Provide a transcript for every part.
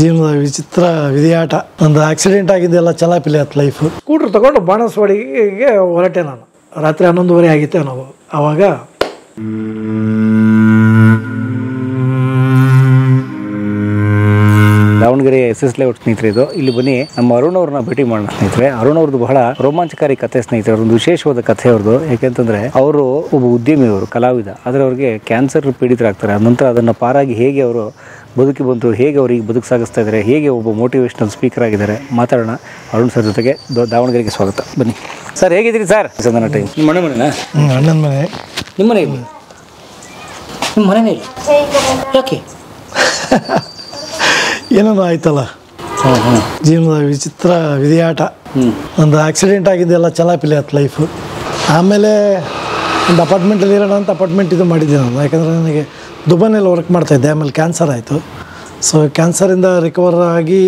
ಜೀವನದ ವಿಚಿತ್ರ ವಿಧಿಯಾಟ. ಒಂದು ಆಕ್ಸಿಡೆಂಟ್ ಆಗಿದ್ದೆಲ್ಲ ಚಲಾಪಿಲಿ ಆಯ್ತು ಲೈಫ್. ಸ್ಕೂಟ್ರ್ ತಗೊಂಡು ಬಾಣಸ್ವಾಡಿಗೆ ಹೊರಟೆ ನಾನು. ರಾತ್ರಿ 11:30 ಆಗಿತ್ತೆ ನಾವು ಆವಾಗ. ದಾವಣಗೆರೆ SS ಲೇಔಟ್ ಸ್ನೇಹಿತರೆ ಇದು. ಇಲ್ಲಿ ಬನ್ನಿ ನಮ್ಮ ಅರುಣ್ ಅವ್ರನ್ನ ಭೇಟಿ ಮಾಡೋಣ ಸ್ನೇಹಿತರೆ. ಅರುಣ್ ಅವ್ರದ್ದು ಬಹಳ ರೋಮಾಂಚಕಾರಿ ಕಥೆ ಸ್ನೇಹಿತರೆ. ಒಂದು ವಿಶೇಷವಾದ ಕಥೆ ಅವ್ರದ್ದು. ಯಾಕೆಂತಂದ್ರೆ ಅವರು ಒಬ್ಬ ಉದ್ಯಮಿ, ಅವರು ಕಲಾವಿದ, ಆದರೆ ಅವ್ರಿಗೆ ಕ್ಯಾನ್ಸರ್ ಪೀಡಿತರಾಗ್ತಾರೆ. ನಂತರ ಅದನ್ನ ಪಾರಾಗಿ ಹೇಗೆ ಅವರು ಬದುಕಿ ಬಂತು, ಹೇಗೆ ಅವ್ರಿಗೆ ಬದುಕು ಸಾಗಿಸ್ತಾ ಇದ್ದಾರೆ, ಹೇಗೆ ಒಬ್ಬ ಮೋಟಿವೇಶನಲ್ ಸ್ಪೀಕರ್ ಆಗಿದ್ದಾರೆ, ಮಾತಾಡೋಣ. ಅರುಣ್ ಸರ್ ಜೊತೆಗೆ ದಾವಣಗೆರೆಗೆ ಸ್ವಾಗತ. ಬನ್ನಿ ಸರ್, ಹೇಗಿದ್ದೀರಿ ಸರ್? ಸಂದನ ಟೈಮ್ ನಿಮ್ಮ ಮನೆನಾ? ಅಣ್ಣನ ಮನೆ. ನಿಮ್ಮ ಮನೆ ಇಲ್ಲಿ? ನಿಮ್ಮ ಮನೆನೇ ಇಲ್ಲ? ಯಾಕೆ? ಏನೋ ಆಯ್ತಲ್ಲ, ಜೀವನದ ವಿಚಿತ್ರ ವಿಧಿಯಾಟ. ಒಂದು ಆಕ್ಸಿಡೆಂಟ್ ಆಗಿದ್ದೆಲ್ಲ ಚಲಾಪಿಲಿ ಆಯ್ತು ಲೈಫು. ಆಮೇಲೆ ಒಂದು ಅಪಾರ್ಟ್ಮೆಂಟಲ್ಲಿ ಇರೋಣ ಅಂತ ಅಪಾರ್ಟ್ಮೆಂಟ್ ಇದು ಮಾಡಿದ್ದೆ ನಾನು. ಯಾಕಂದರೆ ನನಗೆ ದುಬೈನಲ್ಲಿ ವರ್ಕ್ ಮಾಡ್ತಾಯಿದ್ದೆ. ಆಮೇಲೆ ಕ್ಯಾನ್ಸರ್ ಆಯಿತು. ಸೊ ಕ್ಯಾನ್ಸರಿಂದ ರಿಕವರ್ ಆಗಿ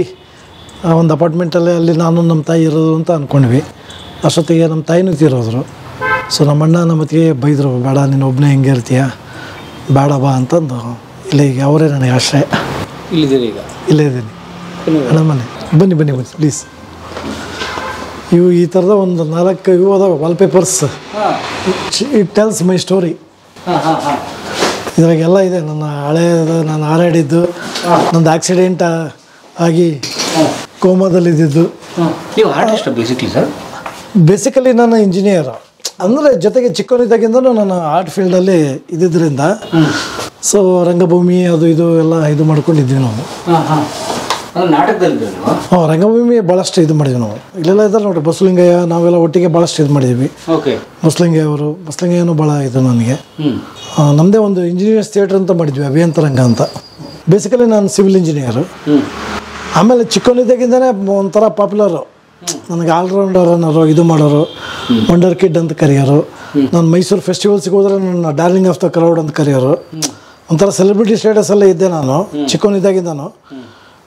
ಒಂದು ಅಪಾರ್ಟ್ಮೆಂಟಲ್ಲಿ ಅಲ್ಲಿ ನಾನು ನಮ್ಮ ತಾಯಿ ಇರೋದು ಅಂತ ಅಂದ್ಕೊಂಡ್ವಿ. ಅಷ್ಟೊತ್ತಿಗೆ ನಮ್ಮ ತಾಯಿನೂ ತೀರೋದ್ರು. ಸೊ ನಮ್ಮ ಅಣ್ಣ ನಮ್ಮ ಅತ್ತಿಗೆ ಬೈದರು, ಬೇಡ ನೀನು ಒಬ್ಬನೇ ಹೆಂಗೆ ಇರ್ತೀಯ, ಬೇಡ ಬಾ ಅಂತಂದು ಇಲ್ಲಿಗೆ ಅವರೇ ನನಗೆ ಆಶ್ರಯ. ಇಲ್ಲಿದ್ದೀರಿ ಈಗ? ಇಲ್ಲೇ ಇದ್ದೀನಿ ಅಣ್ಣ ಮನೆ. ಬನ್ನಿ ಬನ್ನಿ ಬನ್ನಿ ಪ್ಲೀಸ್. ಇವು ಈ ಥರದ ಒಂದು 4 ಇವು ಅದಾವೆ wallpapers. It tells my story. ಇದ್ರಾಗೆಲ್ಲ ಇದೆ. ನನ್ನ ಹಳೆಯದು, ನಾನು ಹಾರಾಡಿದ್ದು, ನಂದು ಆಕ್ಸಿಡೆಂಟ್ ಆಗಿ ಕೋಮಾದಲ್ಲಿದ್ದು. ನೀವು ಆರ್ಟಿಸ್ಟ್ ಬೇಸಿಕ್ಲಿ ಸರ್? ಬೇಸಿಕಲಿ ನಾನು ಇಂಜಿನಿಯರ್. ಅಂದರೆ ಜೊತೆಗೆ ಚಿಕ್ಕವನಿದ್ದಾಗಿಂದನೂ ನಾನು ಆರ್ಟ್ ಫೀಲ್ಡಲ್ಲಿ ಇದ್ದಿದ್ದರಿಂದ ಸೊ ರಂಗಭೂಮಿ ಅದು ಇದು ಎಲ್ಲ ಇದು ಮಾಡ್ಕೊಂಡಿದ್ವಿ ನಾವು. ಹಾಂ, ರಂಗಭೂಮಿ ಭಾಳಷ್ಟು ಇದು ಮಾಡಿದ್ವಿ ನಾವು. ಇಲ್ಲೆಲ್ಲ ಇದ್ದಾರೆ ನೋಡಿರಿ, ಬಸವಲಿಂಗಯ್ಯ, ನಾವೆಲ್ಲ ಒಟ್ಟಿಗೆ ಭಾಳಷ್ಟು ಇದು ಮಾಡಿದ್ವಿ. ಬಸವಲಿಂಗಯ್ಯನೂ ಭಾಳ ಇದು ನನಗೆ. ನಮ್ಮದೇ ಒಂದು ಇಂಜಿನಿಯರ್ಸ್ ಥಿಯೇಟ್ರ್ ಅಂತ ಮಾಡಿದ್ವಿ, ಅಭಿಯಂತರಂಗ ಅಂತ. ಬೇಸಿಕಲಿ ನಾನು ಸಿವಿಲ್ ಇಂಜಿನಿಯರು. ಆಮೇಲೆ ಚಿಕ್ಕವನಿದ್ದಾಗಿಂದನೇ ಒಂಥರ ಪಾಪ್ಯುಲರು. ನನಗೆ ಆಲ್ರೌಂಡರ್ ಅನ್ನೋರು, ಇದು ಮಾಡೋರು, ವಂಡರ್ ಕಿಡ್ ಅಂತ ಕರೆಯೋರು. ನಾನು ಮೈಸೂರು ಫೆಸ್ಟಿವಲ್ಸ್ಗೆ ಹೋದ್ರೆ ನನ್ನ ಡಾರ್ಲಿಂಗ್ ಆಫ್ ದ ಕ್ರೌಡ್ ಅಂತ ಕರೆಯೋರು. ಒಂಥರ ಸೆಲೆಬ್ರಿಟಿ ಸ್ಟೇಟಸಲ್ಲೇ ಇದ್ದೆ ನಾನು ಚಿಕ್ಕವನಿದ್ದಾಗಿಂದನು.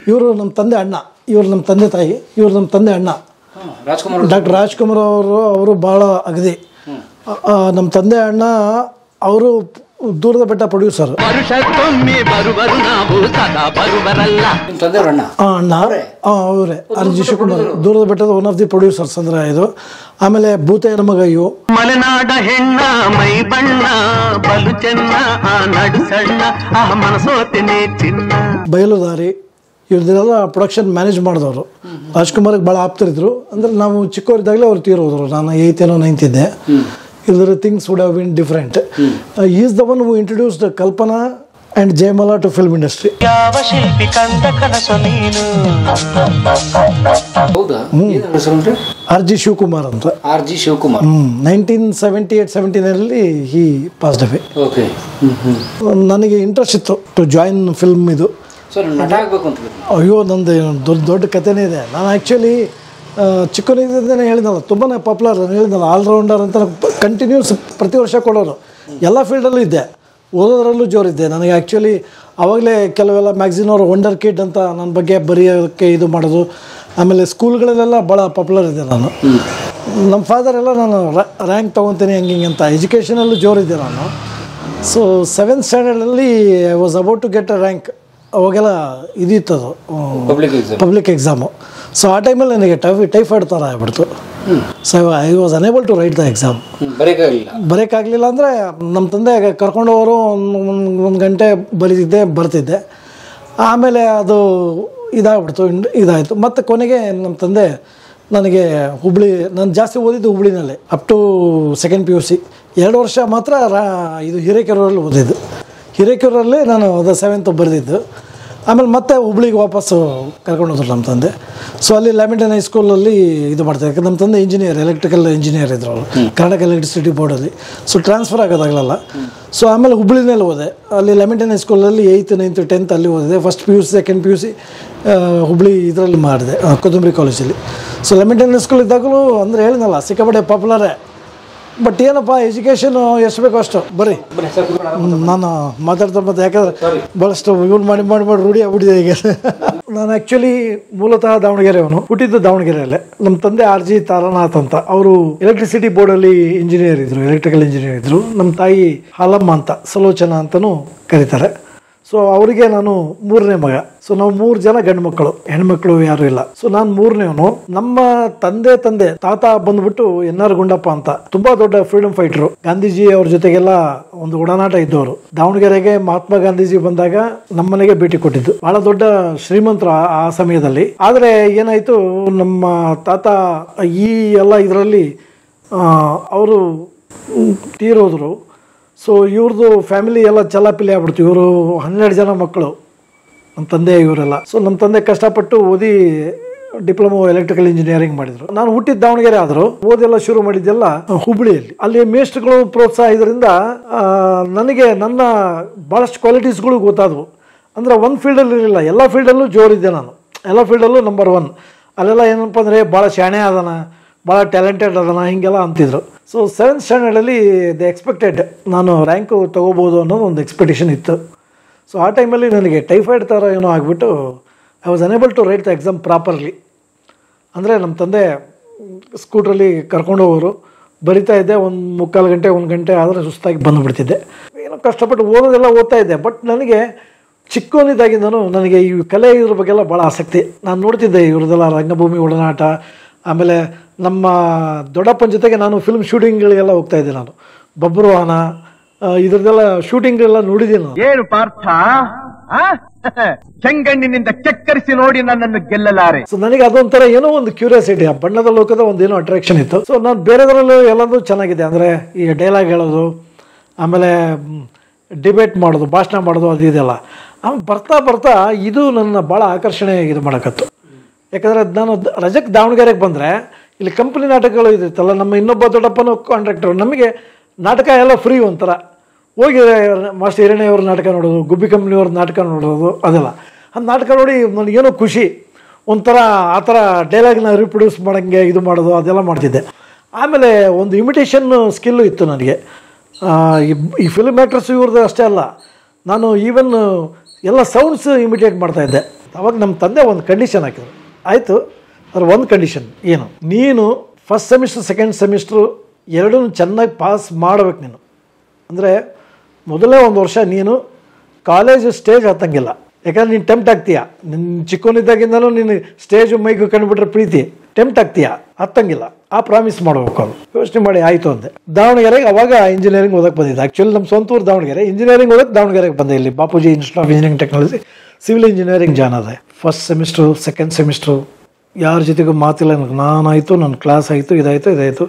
ಇವರು ನಮ್ಮ ತಂದೆ ಅಣ್ಣ, ಇವರು ನಮ್ಮ ತಂದೆ ತಾಯಿ, ಇವರು ನಮ್ಮ ತಂದೆ ಅಣ್ಣ ಡಾಕ್ಟರ್ ರಾಜ್ಕುಮಾರ್ ಅವರು ಭಾಳ ಅಗದಿ. ನಮ್ಮ ತಂದೆ ಅಣ್ಣ ಅವರು ದೂರದ ಬೆಟ್ಟ ಪ್ರೊಡ್ಯೂಸರ್. ಅಣ್ಣ ಅವರೇ RG ಶಿವಕುಮಾರ್, ದೂರದ ಬೆಟ್ಟದ ಒನ್ ಆಫ್ ದಿ ಪ್ರೊಡ್ಯೂಸರ್ಸ್ ಅಂದ್ರೆ ಇದು. ಆಮೇಲೆ ಭೂತಯ್ಯನ ಮಗ ಇವು. ಮಲೆನಾಡ ಹೆಣ್ಣ ಮೈ ಬಣ್ಣ ಬಲು ಚೆನ್ನ ನಡುಸಣ್ಣ ಮನಸೋತಿನಿ ಚಿನ್ನ. ಬಯಲುದಾರಿ ಇವ್ರದ್ದೆಲ್ಲ ಪ್ರೊಡಕ್ಷನ್ ಮ್ಯಾನೇಜ್ ಮಾಡಿದವರು. ರಾಜ್ಕುಮಾರ್ಗೆ ಭಾಳ ಆಪ್ತರಿದ್ರು. ಅಂದರೆ ನಾವು ಚಿಕ್ಕವರಿದ್ದಾಗಲೇ ಅವ್ರು ತೀರೋದ್ರು. ನಾನು 8th ಏನೋ 9th ಇದ್ದೆ. Either things would have been different. He is the one who introduced Kalpana and Jayamala to film industry. RG Shivakumar ಅಂತ. RG Shivakumar 1978-79 he passed away. Okay. ನನಗೆ ಇಂಟ್ರೆಸ್ಟ್ ಇತ್ತು ಟು ಜಾಯಿನ್ ಫಿಲ್ಮ್ ಇದು. ಅಯ್ಯೋ, ನಂದು ದೊಡ್ಡ ಕಥೆನೇ ಇದೆ. ನಾನು ಆ್ಯಕ್ಚುಲಿ ಚಿಕ್ಕವನಿದ್ದೇನೆ ಹೇಳಿದ್ನಲ್ಲ, ತುಂಬಾ ಪಾಪ್ಯುಲರ್. ನಾನು ಹೇಳಿದ್ನಲ್ಲ ಆಲ್ರೌಂಡರ್ ಅಂತ. ಕಂಟಿನ್ಯೂಸ್ ಪ್ರತಿ ವರ್ಷ ಕೊಡೋರು. ಎಲ್ಲ ಫೀಲ್ಡಲ್ಲೂ ಇದ್ದೆ, ಓದೋದ್ರಲ್ಲೂ ಜೋರಿದ್ದೆ. ನನಗೆ ಆ್ಯಕ್ಚುಲಿ ಆವಾಗಲೇ ಕೆಲವೆಲ್ಲ ಮ್ಯಾಗ್ಝಿನವರು ವಂಡರ್ ಕಿಡ್ ಅಂತ ನನ್ನ ಬಗ್ಗೆ ಬರೆಯೋಕ್ಕೆ ಇದು ಮಾಡೋದು. ಆಮೇಲೆ ಸ್ಕೂಲ್ಗಳಲ್ಲೆಲ್ಲ ಭಾಳ ಪಾಪ್ಯುಲರ್ ಇದೆ ನಾನು. ನಮ್ಮ ಫಾದರ್ ಎಲ್ಲ ನಾನು ರ್ಯಾಂಕ್ ತೊಗೊತೀನಿ ಹಂಗೆ ಅಂತ ಎಜುಕೇಷನಲ್ಲೂ ಜೋರಿದ್ದೆ ನಾನು. ಸೊ 7th ಸ್ಟ್ಯಾಂಡರ್ಡಲ್ಲಿ I was about to get a rank. ಅವಾಗೆಲ್ಲ ಇದಿತ್ತದು ಪಬ್ಲಿಕ್ ಎಕ್ಸಾಮು. ಸೊ ಆ ಟೈಮಲ್ಲಿ ನನಗೆ ಟೈಫಾಯ್ಡ್ ಥರ ಆಗ್ಬಿಡ್ತು. So I was unable to write the exam. ಬರೋಕ್ಕಾಗಲಿಲ್ಲ ಅಂದರೆ ನಮ್ಮ ತಂದೆ ಕರ್ಕೊಂಡು ಹೋಗೋರು. ಒಂದು ಗಂಟೆ ಬರ್ತಿದ್ದೆ. ಆಮೇಲೆ ಅದು ಇದಾಯಿತು. ಮತ್ತು ಕೊನೆಗೆ ನಮ್ಮ ತಂದೆ ನನಗೆ ನಾನು ಜಾಸ್ತಿ ಓದಿದ್ದು ಹುಬ್ಳಿನಲ್ಲೇ ಅಪ್ ಟು 2nd PUC. 2 ವರ್ಷ ಮಾತ್ರ ಇದು ಹಿರೇಕೆರೂರಲ್ಲಿ ಓದಿದ್ದು. ಹಿರೇಕೆರೂರಲ್ಲಿ ನಾನು 7th ಬರೆದಿದ್ದು. ಆಮೇಲೆ ಮತ್ತೆ ಹುಬ್ಳಿಗೆ ವಾಪಸ್ಸು ಕರ್ಕೊಂಡು ಹೋದ್ರು ನಮ್ಮ ತಂದೆ. ಸೊ ಅಲ್ಲಿ ಲ್ಯಾಮಿಂಟನ್ ಹೈಸ್ಕೂಲಲ್ಲಿ ಇದು ಮಾಡ್ತಾರೆ. ಯಾಕಂದ್ರೆ ನಮ್ಮ ತಂದೆ ಇಂಜಿನಿಯರ್, ಎಲೆಕ್ಟ್ರಿಕಲ್ ಇಂಜಿನಿಯರ್ ಇದ್ರು ಅವರು ಕರ್ನಾಟಕ ಎಲೆಕ್ಟ್ರಿಸಿಟಿ ಬೋರ್ಡಲ್ಲಿ. ಸೊ ಟ್ರಾನ್ಸ್ಫರ್ ಆಗೋದಾಗಲ್ಲ. ಸೊ ಆಮೇಲೆ ಹುಬ್ಳಿನಲ್ಲಿ ಹೋದೆ. ಅಲ್ಲಿ ಲ್ಯಾಮಿಂಟನ್ ಹೈಸ್ಕೂಲಲ್ಲಿ 8th 9th 10th ಅಲ್ಲಿ ಓದಿದೆ. First PUC 2nd PUC Hubli ಇದರಲ್ಲಿ ಮಾಡಿದೆ, ಕೊತ್ತಂಬರಿ ಕಾಲೇಜಲ್ಲಿ. ಸೊ ಲ್ಯಾಮಿಂಟನ್ ಹೈಸ್ಕೂಲ್ ಇದ್ದಾಗಲೂ ಅಂದರೆ ಹೇಳಿದ್ನಲ್ಲ ಸಿಕ್ಕಾಪಟ್ಟೆ ಪಾಪ್ಯುಲರೇ. ಬಟ್ ಏನಪ್ಪ, ಎಜುಕೇಷನು ಎಷ್ಟು ಬೇಕೋ ಅಷ್ಟು. ಬರ್ರಿ ನಾನು ಮಾತಾಡ್ತಾ ಮತ್ತೆ, ಯಾಕಂದರೆ ಭಾಳಷ್ಟು ಇವ್ರು ಮಾಡಿ ರೂಢಿ ಆಗ್ಬಿಟ್ಟಿದೆ ಈಗ. ನಾನು ಆ್ಯಕ್ಚುಲಿ ಮೂಲತಃ ದಾವಣಗೆರೆಯವನು, ಹುಟ್ಟಿದ್ದು ದಾವಣಗೆರೆಯಲ್ಲೇ. ನಮ್ಮ ತಂದೆ RG ತಾರಾನಾಥ್ ಅಂತ, ಅವರು ಎಲೆಕ್ಟ್ರಿಸಿಟಿ ಬೋರ್ಡಲ್ಲಿ ಇಂಜಿನಿಯರ್ ಇದ್ದರು, ಎಲೆಕ್ಟ್ರಿಕಲ್ ಇಂಜಿನಿಯರ್ ಇದ್ದರು. ನಮ್ಮ ತಾಯಿ ಹಾಲಮ್ಮ ಅಂತ, ಸಲೋಚನಾ ಅಂತಲೂ ಕರೀತಾರೆ. ಸೊ ಅವರಿಗೆ ನಾನು 3ನೇ ಮಗ. ಸೊ ನಾವು 3 ಜನ ಗಂಡು ಮಕ್ಕಳು, ಹೆಣ್ಮಕ್ಳು ಯಾರು ಇಲ್ಲ. ಸೊ ನಾನು 3ನೇವನು. ನಮ್ಮ ತಂದೆ ತಾತ ಬಂದ್ಬಿಟ್ಟು NR ಗುಂಡಪ್ಪ ಅಂತ ತುಂಬಾ ದೊಡ್ಡ ಫ್ರೀಡಮ್ ಫೈಟರು. ಗಾಂಧೀಜಿ ಅವ್ರ ಜೊತೆಗೆಲ್ಲ ಒಂದು ಒಡನಾಟ ಇದ್ದವರು. ದಾವಣಗೆರೆಗೆ ಮಹಾತ್ಮ ಗಾಂಧೀಜಿ ಬಂದಾಗ ನಮ್ಮನೆಗೆ ಭೇಟಿ ಕೊಟ್ಟಿದ್ದು. ಬಹಳ ದೊಡ್ಡ ಶ್ರೀಮಂತರು ಆ ಸಮಯದಲ್ಲಿ. ಆದರೆ ಏನಾಯ್ತು, ನಮ್ಮ ತಾತ ಈ ಎಲ್ಲ ಇದರಲ್ಲಿ ಅವರು ತೀರೋದ್ರು. ಸೊ ಇವ್ರದ್ದು ಫ್ಯಾಮಿಲಿ ಎಲ್ಲ ಚಲ್ಲಾಪಿಲ್ಲಿ ಆಗ್ಬಿಡ್ತು. ಇವರು 12 ಜನ ಮಕ್ಕಳು, ನಮ್ಮ ತಂದೆ ಇವರೆಲ್ಲ. ಸೊ ನಮ್ಮ ತಂದೆ ಕಷ್ಟಪಟ್ಟು ಓದಿ ಡಿಪ್ಲೊಮಾ ಎಲೆಕ್ಟ್ರಿಕಲ್ ಇಂಜಿನಿಯರಿಂಗ್ ಮಾಡಿದ್ರು. ನಾನು ಹುಟ್ಟಿದ ದಾವಣಗೆರೆ ಆದರೂ ಓದೆಲ್ಲ ಶುರು ಮಾಡಿದ್ದೆಲ್ಲ ಹುಬ್ಬಳ್ಳಿಯಲ್ಲಿ. ಅಲ್ಲಿ ಮೇಷ್ಟ್ರುಗಳು ಪ್ರೋತ್ಸಾಹ ಇದರಿಂದ ನನಗೆ ನನ್ನ ಭಾಳಷ್ಟು ಕ್ವಾಲಿಟೀಸ್ಗಳು ಗೊತ್ತಾದವು. ಅಂದರೆ ಒಂದು ಫೀಲ್ಡಲ್ಲಿ ಇರಲಿಲ್ಲ, ಎಲ್ಲ ಫೀಲ್ಡಲ್ಲೂ ಜೋರಿದ್ದೆ ನಾನು, ಎಲ್ಲ ಫೀಲ್ಡಲ್ಲೂ ನಂಬರ್ 1. ಅಲ್ಲೆಲ್ಲ ಏನಪ್ಪ ಅಂದರೆ ಭಾಳ ಶಾಣೆ ಅದನ, ಭಾಳ ಟ್ಯಾಲೆಂಟೆಡ್ ಅದನ, ಹೀಗೆಲ್ಲ ಅಂತಿದ್ರು. ಸೊ 7th ಸ್ಟ್ಯಾಂಡರ್ಡಲ್ಲಿ ದೆ ಎಕ್ಸ್ಪೆಕ್ಟೆಡ್ ನಾನು ರ್ಯಾಂಕು ತೊಗೋಬೋದು ಅನ್ನೋದು ಒಂದು ಎಕ್ಸ್ಪೆಕ್ಟೇಷನ್ ಇತ್ತು. ಸೊ ಆ ಟೈಮಲ್ಲಿ ನನಗೆ ಟೈಫಾಯ್ಡ್ ಥರ ಏನೋ ಆಗಿಬಿಟ್ಟು I was unable to write the exam properly. ಅಂದರೆ ನಮ್ಮ ತಂದೆ ಸ್ಕೂಟ್ರಲ್ಲಿ ಕರ್ಕೊಂಡು ಹೋಗೋರು, ಬರಿತಾ ಇದ್ದೆ. 1 ಗಂಟೆ 1 ಗಂಟೆ ಆದರೆ ಸುಸ್ತಾಗಿ ಬಂದುಬಿಡ್ತಿದ್ದೆ. ಏನೋ ಕಷ್ಟಪಟ್ಟು ಓದೋದೆಲ್ಲ ಓದ್ತಾ ಇದ್ದೆ. ಬಟ್ ನನಗೆ ಚಿಕ್ಕವನಿದ್ದಾಗಿಂದನೂ ನನಗೆ ಈ ಕಲೆ ಇದ್ರ ಬಗ್ಗೆಲ್ಲ ಭಾಳ ಆಸಕ್ತಿ. ನಾನು ನೋಡ್ತಿದ್ದೆ ಇವ್ರದ್ದೆಲ್ಲ ರಂಗಭೂಮಿ ಒಡನಾಟ. ಆಮೇಲೆ ನಮ್ಮ ದೊಡ್ಡಪ್ಪನ ಜೊತೆಗೆ ನಾನು ಫಿಲ್ಮ್ ಶೂಟಿಂಗ್ಗಳಿಗೆಲ್ಲ ಹೋಗ್ತಾ ಇದ್ದೆ. ನಾನು ಬಬ್ರುವಾಹನ ಇದ್ರದ್ದೆಲ್ಲ ಶೂಟಿಂಗ್ಗಳೆಲ್ಲ ನೋಡಿದ್ದೀನಿ ನಾನು. ಏನು ಪಾರ್ಥ, ಚೆಂಗಣ್ಣಿನಿಂದ ಚಕ್ಕರಿಸಿ ನೋಡಿ ನನ್ನನ್ನು ಗೆಲ್ಲಲಾರೆ. ಸೊ ನನಗೆ ಅದೊಂಥರ ಏನೋ ಒಂದು ಕ್ಯೂರಿಯಾಸಿಟಿ, ಆ ಬಣ್ಣದ ಲೋಕದ ಒಂದೇನೋ ಅಟ್ರಾಕ್ಷನ್ ಇತ್ತು. ಸೊ ನಾನು ಬೇರೆದರಲ್ಲೂ ಎಲ್ಲದೂ ಚೆನ್ನಾಗಿದೆ. ಅಂದರೆ ಈ ಡೈಲಾಗ್ ಹೇಳೋದು, ಆಮೇಲೆ ಡಿಬೇಟ್ ಮಾಡೋದು, ಭಾಷಣ ಮಾಡೋದು, ಅದು ಇದೆಲ್ಲ. ಆಮೇಲೆ ಬರ್ತಾ ಇದು ನನ್ನ ಭಾಳ ಆಕರ್ಷಣೆ ಇದು ಮಾಡೋಕತ್ತು. ಯಾಕಂದರೆ ನಾನು ರಜಕ್ಕೆ ದಾವಣಗೆರೆಗೆ ಬಂದರೆ ಇಲ್ಲಿ ಕಂಪ್ನಿ ನಾಟಕಗಳು ಇದಿತ್ತಲ್ಲ, ನಮ್ಮ ಇನ್ನೊಬ್ಬ ದೊಡ್ಡಪ್ಪನೂ ಕಾಂಟ್ರಾಕ್ಟರ್. ನಮಗೆ ನಾಟಕ ಎಲ್ಲ ಫ್ರೀ. ಒಂಥರ ಹೋಗಿ ಮಾಸ್ಟರ್ ಹಿರಣ್ಯವ್ರ ನಾಟಕ ನೋಡೋದು, ಗುಬ್ಬಿ ಕಂಪ್ನಿಯವ್ರ ನಾಟಕ ನೋಡೋದು, ಅದೆಲ್ಲ. ಆ ನಾಟಕ ನೋಡಿ ನನಗೇನೋ ಖುಷಿ. ಒಂಥರ ಆ ಥರ ಡೈಲಾಗ್ನ ರೀಪ್ರೊಡ್ಯೂಸ್ ಮಾಡೋಂಗೆ ಇದು ಮಾಡೋದು, ಅದೆಲ್ಲ ಮಾಡ್ತಿದ್ದೆ. ಆಮೇಲೆ ಒಂದು ಇಮಿಟೇಷನ್ ಸ್ಕಿಲ್ಲು ಇತ್ತು ನನಗೆ. ಈ ಫಿಲ್ಮ್ ಆ್ಯಕ್ಟ್ರಸ್ ಇವ್ರದ್ದು ಅಷ್ಟೇ ಅಲ್ಲ, ನಾನು ಈವನ್ ಎಲ್ಲ ಸೌಂಡ್ಸ್ ಇಮಿಟೇಟ್ ಮಾಡ್ತಾಯಿದ್ದೆ. ಅವಾಗ ನಮ್ಮ ತಂದೆ ಒಂದು ಕಂಡೀಷನ್ ಹಾಕಿದ್ರು. ಆಯಿತು, ಅದ್ರ ಒಂದು ಕಂಡೀಷನ್ ಏನು, ನೀನು ಫಸ್ಟ್ ಸೆಮಿಸ್ಟ್ರ್ ಸೆಕೆಂಡ್ ಸೆಮಿಸ್ಟ್ರು ಎರಡೂ ಚೆನ್ನಾಗಿ ಪಾಸ್ ಮಾಡಬೇಕು ನೀನು. ಅಂದರೆ ಮೊದಲೇ 1 ವರ್ಷ ನೀನು ಕಾಲೇಜ್ ಸ್ಟೇಜ್ ಹತ್ತಂಗಿಲ್ಲ. ಯಾಕಂದ್ರೆ ನೀನು ಟೆಂಪ್ಟ್ ಆಗ್ತೀಯ. ನಿನ್ನ ಚಿಕ್ಕವನಿದ್ದಾಗಿಂದಲೂ ನೀನು ಸ್ಟೇಜು ಮೈಕು ಕಂಡುಬಿಟ್ರೆ ಪ್ರೀತಿ, ಟೆಂಪ್ಟ್ ಆಗ್ತೀಯ, ಹತ್ತಂಗಿಲ್ಲ. ಆ ಪ್ರಾಮಿಸ್ ಮಾಡಬೇಕು. ಅದು ಯೋಚನೆ ಮಾಡಿ ಆಯಿತು ಅಂದೆ. ದಾವಣಗೆರೆಗೆ ಅವಾಗ ಇಂಜಿನಿಯರಿಂಗ್ ಓದಕ್ಕೆ ಬಂದಿದ್ದೆ. ಆ್ಯಕ್ಚುಲಿ ನಮ್ಮ ಸ್ವಂತ ಊರು ದಾವಣಗೆರೆ. ಇಂಜಿನಿಯರಿಂಗ್ ಓದಕ್ಕೆ ದಾವಣಗೆರೆಗೆ ಬಂದೆ. ಇಲ್ಲಿ Bapuji institute of engineering technology civil engineering join ಆದೆ. ಫಸ್ಟ್ ಸೆಮಿಸ್ಟ್ರು ಸೆಕೆಂಡ್ ಸೆಮಿಸ್ಟ್ರು ಯಾರ ಜೊತೆಗೂ ಮಾತಿಲ್ಲ. ನಾನಾಯಿತು, ನನ್ನ ಕ್ಲಾಸ್ ಆಯಿತು, ಇದಾಯಿತು.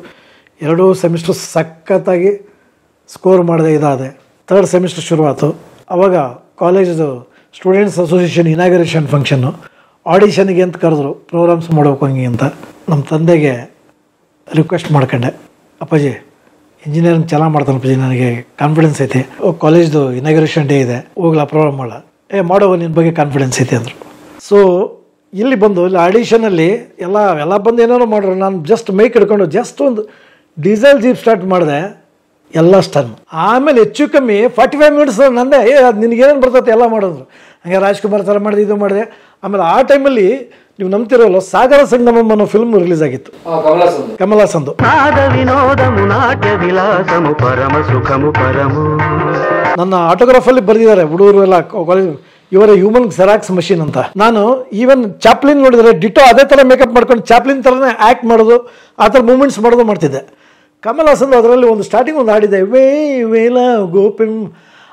2 ಸೆಮಿಸ್ಟ್ರು ಸಖತ್ತಾಗಿ ಸ್ಕೋರ್ ಮಾಡಿದೆ, ಇದಾದೆ. 3rd ಸೆಮಿಸ್ಟ್ರ್ ಶುರುವಾಯಿತು. ಆವಾಗ ಕಾಲೇಜದು ಸ್ಟೂಡೆಂಟ್ಸ್ ಅಸೋಸಿಯೇಷನ್ ಇನಾಗರೇಷನ್ ಫಂಕ್ಷನ್ನು, ಆಡಿಷನ್ಗೆ ಅಂತ ಕರೆದ್ರು, ಪ್ರೋಗ್ರಾಮ್ಸ್ ಮಾಡ್ಬೇಕು ಹಂಗೆ ಅಂತ. ನಮ್ಮ ತಂದೆಗೆ ರಿಕ್ವೆಸ್ಟ್ ಮಾಡ್ಕೊಂಡೆ, ಅಪ್ಪಾಜಿ ಇಂಜಿನಿಯರಿಂಗ್ ಚೆನ್ನಾಗಿ ಮಾಡ್ತಾನೆ ಅಪ್ಪಾಜಿ, ನನಗೆ ಕಾನ್ಫಿಡೆನ್ಸ್ ಐತೆ, ಕಾಲೇಜ್ದು ಇನಾಗರೇಷನ್ ಡೇ ಇದೆ, ಹೋಗ್ಲಾ ಪ್ರೋಗ್ರಾಮ್ ಮಾಡ, ಮಾಡೋವ ನಿನ್ನ ಬಗ್ಗೆ ಕಾನ್ಫಿಡೆನ್ಸ್ ಐತೆ ಅಂದರು. ಸೊ ಇಲ್ಲಿ ಬಂದು ಇಲ್ಲಿ ಆಡಿಷನಲ್ಲಿ ಎಲ್ಲ ಬಂದು ಏನಾರು ಮಾಡ್ರು. ನಾನು ಜಸ್ಟ್ ಮೈಕ್ ಹಿಡ್ಕೊಂಡು ಜಸ್ಟ್ ಒಂದು ಡೀಸೆಲ್ ಜೀಪ್ ಸ್ಟಾರ್ಟ್ ಮಾಡಿದೆ, ಎಲ್ಲ ಸ್ಟನ್. ಆಮೇಲೆ ಹೆಚ್ಚು ಕಮ್ಮಿ 45 ಮಿನಿಟ್ಸ್ ನಂದೆ, ಅದು ನಿನಗೇನೇನು ಬರ್ತೈತೆ ಎಲ್ಲ ಮಾಡಿದ್ರು. ಹಾಗೆ ರಾಜ್ಕುಮಾರ್ ಥರ ಮಾಡಿದೆ, ಇದು ಮಾಡಿದೆ. ಆಮೇಲೆ ಆ ಟೈಮಲ್ಲಿ ನೀವು ನಂಬ್ತಿರೋಲ್ಲ, ಸಾಗರ ಸಂಗಮಂ ಅನ್ನೋ ಫಿಲ್ಮ್ ರಿಲೀಸ್ ಆಗಿತ್ತು, ಕಮಲಾಸಂದು. ನನ್ನ ಆಟೋಗ್ರಾಫಲ್ಲಿ ಬರೆದಿದ್ದಾರೆ ಹುಡುಗರು ಎಲ್ಲ ಕಾಲೇಜ್, ಇವರ ಹ್ಯೂಮನ್ ಜೆರಾಕ್ಸ್ ಮಷೀನ್ ಅಂತ. ನಾನು ಈವನ್ ಚಾಪ್ಲಿನ್ ನೋಡಿದರೆ ಡಿಟೋ ಅದೇ ಥರ ಮೇಕಪ್ ಮಾಡ್ಕೊಂಡು ಚಾಪ್ಲಿನ್ ಥರನೇ ಆ್ಯಕ್ಟ್ ಮಾಡೋದು, ಆ ಥರ ಮೂಮೆಂಟ್ಸ್ ಮಾಡೋದು ಮಾಡ್ತಿದ್ದೆ. ಕಮಲ್ ಹಾಸನ್ ಅದರಲ್ಲಿ ಒಂದು ಸ್ಟಾರ್ಟಿಂಗ್ ಒಂದು ಹಾಡಿದೆ, ವೇಲ ಗೋಪಿನ್,